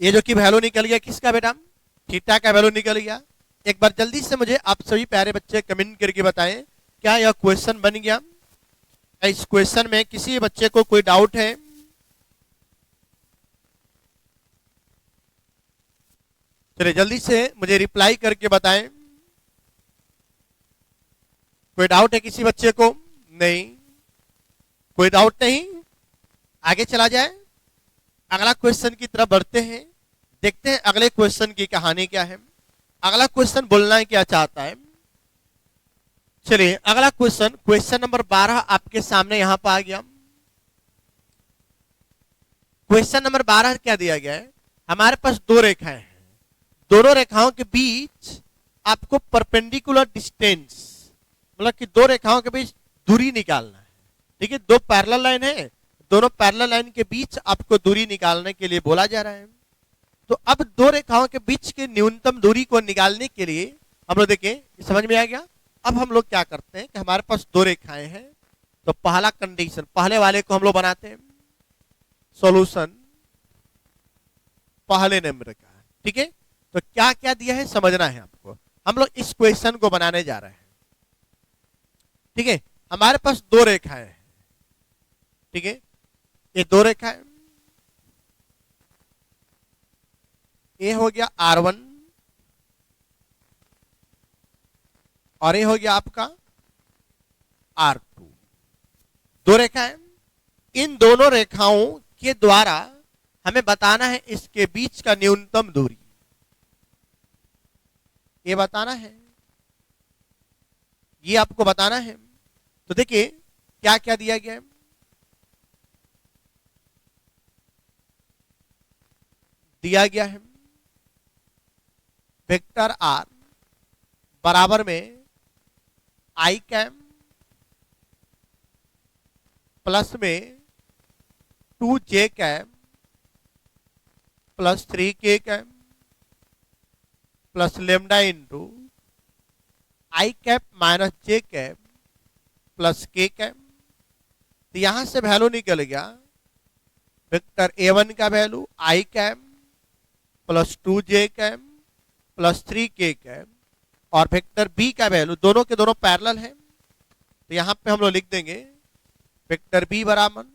ये जो कि वैल्यू निकल गया किसका बेटा, थीटा का वैल्यू निकल गया। एक बार जल्दी से मुझे आप सभी प्यारे बच्चे कमेंट करके बताएं क्या यह क्वेश्चन बन गया, इस क्वेश्चन में किसी बच्चे को कोई डाउट है, चलिए जल्दी से मुझे रिप्लाई करके बताएं, कोई डाउट है किसी बच्चे को, नहीं, कोई डाउट नहीं, आगे चला जाए, अगला क्वेश्चन की तरफ बढ़ते हैं, देखते हैं अगले क्वेश्चन की कहानी क्या है, अगला क्वेश्चन बोलना है क्या चाहता है। चलिए अगला क्वेश्चन, क्वेश्चन नंबर 12 आपके सामने यहां पर आ गया। क्वेश्चन नंबर 12 क्या दिया गया है, हमारे पास दो रेखाएं हैं, दोनों रेखाओं के बीच आपको परपेंडिकुलर डिस्टेंस, मतलब कि दो रेखाओं के बीच दूरी निकालना है, ठीक है, दो पैरेलल लाइन है, दोनों पैरेलल लाइन के बीच आपको दूरी निकालने के लिए बोला जा रहा है। तो अब दो रेखाओं के बीच की न्यूनतम दूरी को निकालने के लिए हम लोग देखें, समझ में आ गया। अब हम लोग क्या करते हैं कि हमारे पास दो रेखाएं हैं, तो पहला कंडीशन, पहले वाले को हम लोग बनाते हैं सॉल्यूशन पहले नंबर का, ठीक है। तो क्या क्या दिया है समझना है आपको, हम लोग इस क्वेश्चन को बनाने जा रहे हैं, ठीक है। हमारे पास दो रेखाएं हैं, ठीक है, ये दो रेखाएं, ये हो गया R1 और ये हो गया आपका R2, दो रेखाएं, इन दोनों रेखाओं के द्वारा हमें बताना है इसके बीच का न्यूनतम दूरी, ये बताना है, ये आपको बताना है। तो देखिए क्या क्या दिया गया है, दिया गया है वेक्टर R बराबर में आई कैम प्लस में 2j cap plus 3k cap plus lambda into आई cap minus j cap plus k cap. तो यहां से वैल्यू निकल गया वेक्टर A1 का value I cap plus 2j cap plus 3k cap और वेक्टर B का value, दोनों के दोनों पैरेलल है, तो यहां पे हम लोग लिख देंगे वेक्टर B बराबर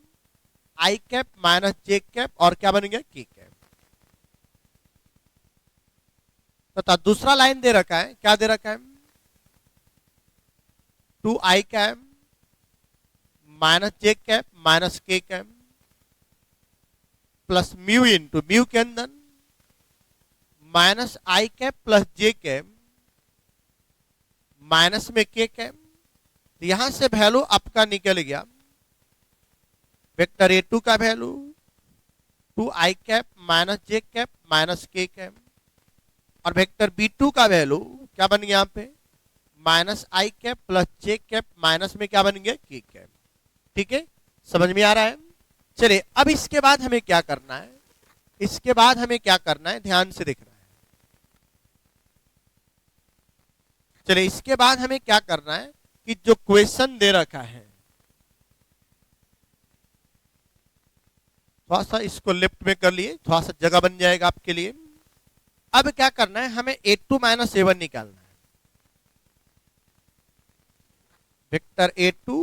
आई कैप माइनस j कैप और क्या बन गया k कैप। तथा दूसरा लाइन दे रखा है, क्या दे रखा है, 2i cap minus j cap minus k cap plus mu into mu के अंदर minus I cap plus j cap minus में k कैप। तो यहां से वैल्यू आपका निकल गया वेक्टर A2 का value 2i cap minus j cap minus k cap और वेक्टर B2 का वैल्यू क्या बन गया यहाँ पे minus I cap plus j cap minus में क्या बन गया k कैप। ठीक है, समझ में आ रहा है। चलिए अब इसके बाद हमें क्या करना है, इसके बाद हमें क्या करना है, ध्यान से देखना है। चलिए इसके बाद हमें क्या करना है कि जो क्वेश्चन दे रखा है थोड़ा सा इसको लेफ्ट में कर लिए, थोड़ा सा जगह बन जाएगा आपके लिए। अब क्या करना है, हमें a2 माइनस a1 निकालना है। वेक्टर a2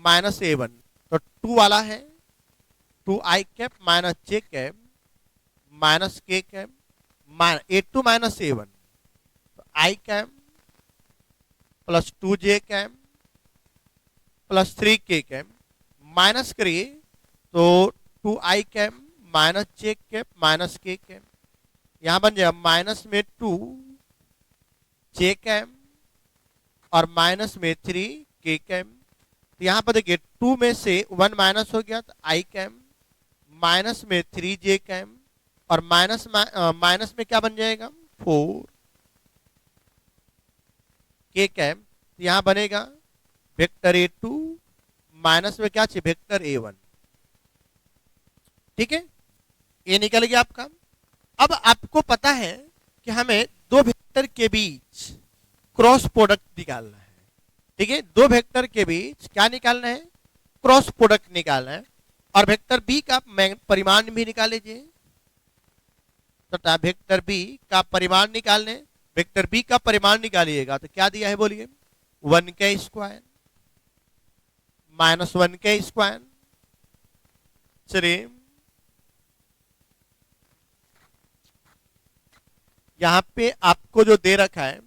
माइनस a1, तो 2 वाला है 2i cap minus j cap minus k cap a2 minus a1, तो i cap plus 2j cap plus 3k cap minus करिए तो 2i cap minus j cap minus k cap, यहां बन जाएगा minus में 2j कैप और minus में 3k cap. तो यहां पर देखिए 2 में से 1 माइनस हो गया तो i कैप माइनस में 3j कैप और माइनस में क्या बन जाएगा 4k कैप। तो यहां बनेगा वेक्टर a2 माइनस में क्या चाहिए वेक्टर a1। ठीक है, ये निकल गया आपका। अब आपको पता है कि हमें दो वेक्टर के बीच क्रॉस प्रोडक्ट निकालना है। ठीक है, दो वेक्टर के बीच क्या निकालना है, क्रॉस प्रोडक्ट निकालना है। और वेक्टर बी का परिमाण भी निकाल लीजिए। तो वेक्टर बी का परिमाण निकालने, वेक्टर बी का परिमाण निकालिएगा तो क्या दिया है बोलिए 1k square minus 1k square. चलिए यहां पे आपको जो दे रखा है,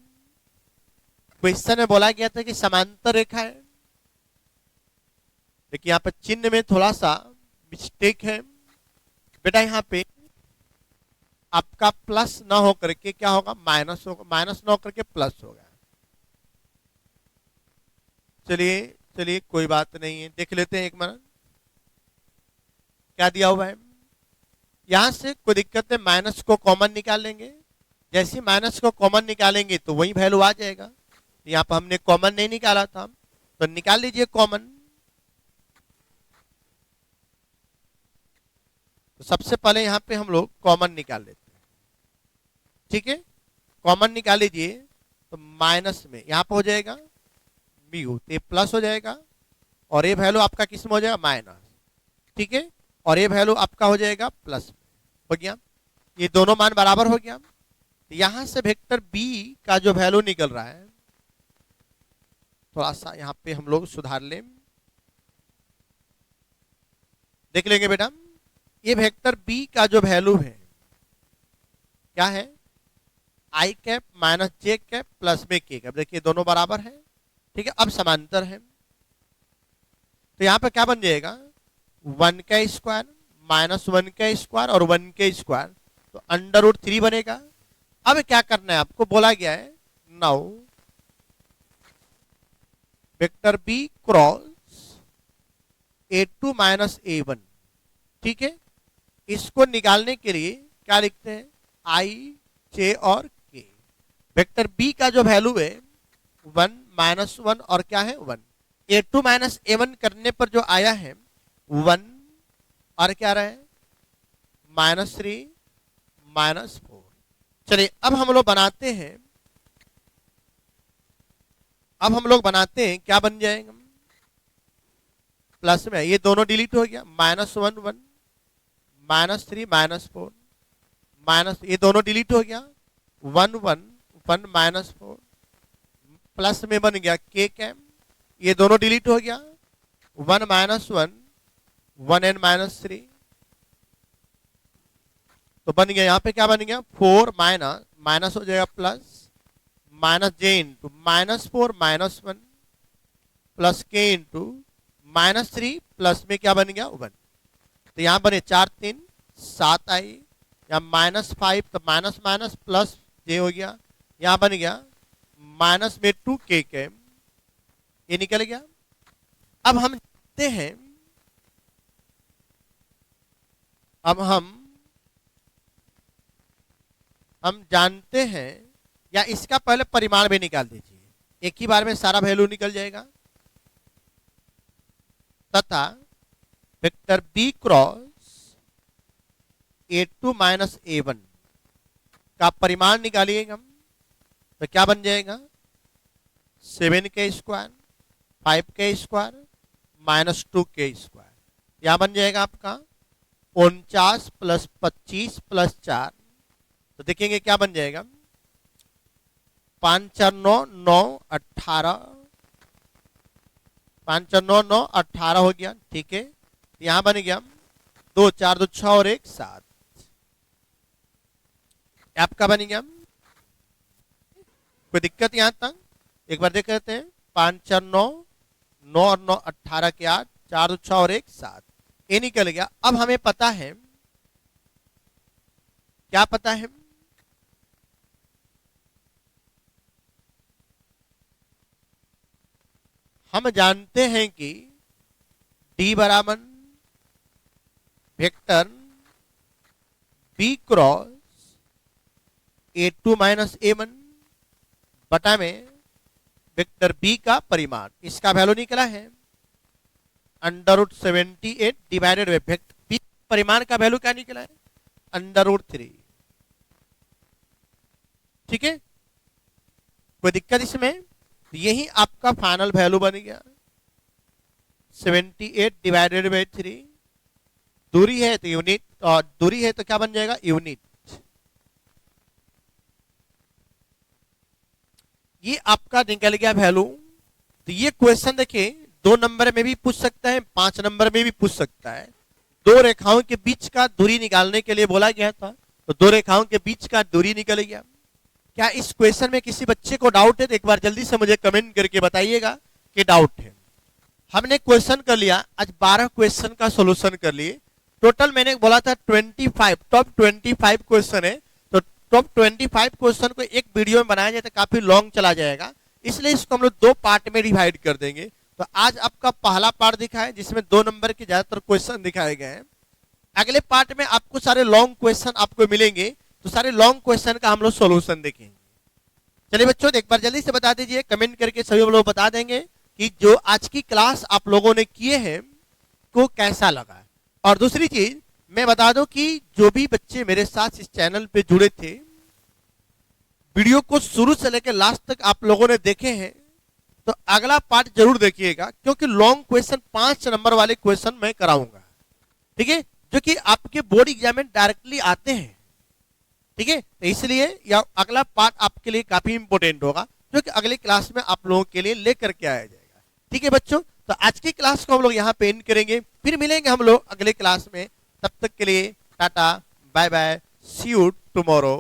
क्वेश्चन में बोला गया था कि समांतर रेखा है, देखिए यहां पर चिन्ह में थोड़ा सा मिस्टेक है बेटा। यहां पे आपका प्लस ना हो करके क्या होगा माइनस होगा, माइनस ना हो करके प्लस होगा। चलिए चलिए कोई बात नहीं है, देख लेते हैं एक मिनट क्या दिया हुआ है। यहां से कोई दिक्कत है, माइनस को कॉमन निकाल लेंगे। जैसे माइनस को कॉमन निकालेंगे तो वही वैल्यू आ जाएगा। यहाँ पर हमने कॉमन नहीं निकाला था तो निकाल लीजिए कॉमन। तो सबसे पहले यहाँ पे हम लोग कॉमन निकाल लेते हैं। ठीक है, कॉमन निकाल लीजिए तो माइनस में यहाँ पर हो जाएगा म्यू, तो ये प्लस हो जाएगा और ये वैल्यू आपका किस में हो जाएगा माइनस। ठीक है, और ये वैल्यू आपका हो जाएगा प्लस में। हो गया, ये दोनों मान बराबर हो गया। यहां से वेक्टर बी का जो वैल्यू निकल रहा है, थोड़ा सा यहां पे हम लोग सुधार लें, देख लेंगे बेटा। ये वेक्टर बी का जो वैल्यू है क्या है आई cap minus J cap plus में के कैप। देखिए दोनों बराबर है। ठीक है, अब समांतर है तो यहां पर क्या बन जाएगा 1k square minus 1k square और 1k स्क्वायर, तो अंडर रूट 3 बनेगा। अब क्या करना है आपको, बोला गया है now vector B cross a2 minus a1। ठीक है, इसको निकालने के लिए क्या लिखते हैं i j और k। वेक्टर बी का जो वैल्यू है 1 माइनस 1 और क्या है 1, a2 माइनस a1 करने पर जो आया है 1 और क्या रहा है माइनस 3 माइनस 4। चलिए अब हम लोग बनाते हैं, अब हम लोग बनाते हैं क्या बन जाएगा प्लस में, ये दोनों डिलीट हो गया माइनस 1 1 माइनस 3 माइनस 4 माइनस, ये दोनों डिलीट हो गया 1 1 1 माइनस 4 प्लस में बन गया के कैम, ये दोनों डिलीट हो गया 1 माइनस 1 1 एन माइनस 3, तो बन गया यहाँ पे क्या बन गया 4 माइनस माइनस हो जाएगा plus minus J into minus 4 minus 1 plus के इंटू माइनस 3 प्लस में क्या बन गया 1। तो यहाँ बने 4 3 7 आई, यहाँ माइनस 5 तो माइनस माइनस प्लस जे हो गया, यहाँ बन गया माइनस में 2 के कैम, ये निकल गया। अब हम जानते हैं, अब हम जानते हैं, या इसका पहले परिमाण भी निकाल दीजिए, एक ही बार में सारा वैल्यू निकल जाएगा। तथा vector B cross a2 minus a1 का परिमाण निकालिएगा तो क्या बन जाएगा 7k square 5k square minus 2k square, यहां बन जाएगा आपका 49 प्लस 25 प्लस 4, तो देखेंगे क्या बन जाएगा, 5 4 9 9 18, 5 4 9 9 18 हो गया। ठीक है, यहां बन गया 2 4 2 6 और 1 7, आपका बन गया। कोई दिक्कत यहां तक? एक बार देख लेते हैं, 5 4 9 9 और 9 18 के 8, 4 2 6 और 1 7, ये निकल गया। अब हमें पता है, क्या पता है, हम जानते हैं कि D बराबर vector B cross A2 minus A1 बटा में वेक्टर B का परिमाण, इसका वैल्यू निकला है √78 डिवाइडेड बाय वेक्टर B, परिमाण का वैल्यू क्या निकला है, √3। ठीक है, कोई दिक्कत इसमें? यही आपका फाइनल वैल्यू बन गया 78 डिवाइडेड बाय 3, दूरी है तो यूनिट, और दूरी है तो क्या बन जाएगा, यूनिट। ये आपका निकल गया वैल्यू। तो ये क्वेश्चन देखिए 2 नंबर में भी पूछ सकता है, 5 नंबर में भी पूछ सकता है। 2 रेखाओं के बीच का दूरी निकालने के लिए बोला गया था, तो 2 रेखाओं के बीच का दूरी निकल गया। क्या इस क्वेश्चन में किसी बच्चे को डाउट है तो एक बार जल्दी से मुझे कमेंट करके बताइएगा कि डाउट है। हमने क्वेश्चन कर लिया, आज 12 क्वेश्चन का सॉल्यूशन कर लिए। टोटल मैंने बोला था 25, टॉप 25 क्वेश्चन है, तो टॉप 25 क्वेश्चन को एक वीडियो में बनाया जाए तो काफी लॉन्ग चला जाएगा, इसलिए इसको हम लोग 2 पार्ट में डिवाइड कर देंगे। तो आज आपका पहला पार्ट दिखा है जिसमें 2 नंबर के ज्यादातर क्वेश्चन दिखाए गए हैं। अगले पार्ट में आपको सारे लॉन्ग क्वेश्चन आपको मिलेंगे, तो सारे लॉन्ग क्वेश्चन का हम लोग सोल्यूशन देखेंगे। चलिए बच्चों, एक बार जल्दी से बता दीजिए, कमेंट करके सभी लोग बता देंगे कि जो आज की क्लास आप लोगों ने किए हैं को कैसा लगा। और दूसरी चीज मैं बता दूं कि जो भी बच्चे मेरे साथ इस चैनल पे जुड़े थे, वीडियो को शुरू से लेकर लास्ट तक आप लोगों ने देखे हैं, तो अगला पार्ट जरूर देखिएगा, क्योंकि लॉन्ग क्वेश्चन 5 नंबर वाले क्वेश्चन मैं कराऊंगा। ठीक है, जो कि आपके बोर्ड एग्जाम में डायरेक्टली आते हैं। ठीक है, तो इसलिए यह अगला पार्ट आपके लिए काफी इंपॉर्टेंट होगा, जो कि अगली क्लास में आप लोगों के लिए लेकर के आया जाएगा। ठीक है बच्चों, तो आज की क्लास को हम लोग यहाँ पे एंड करेंगे, फिर मिलेंगे हम लोग अगले क्लास में। तब तक के लिए टाटा, bye bye, see you tomorrow.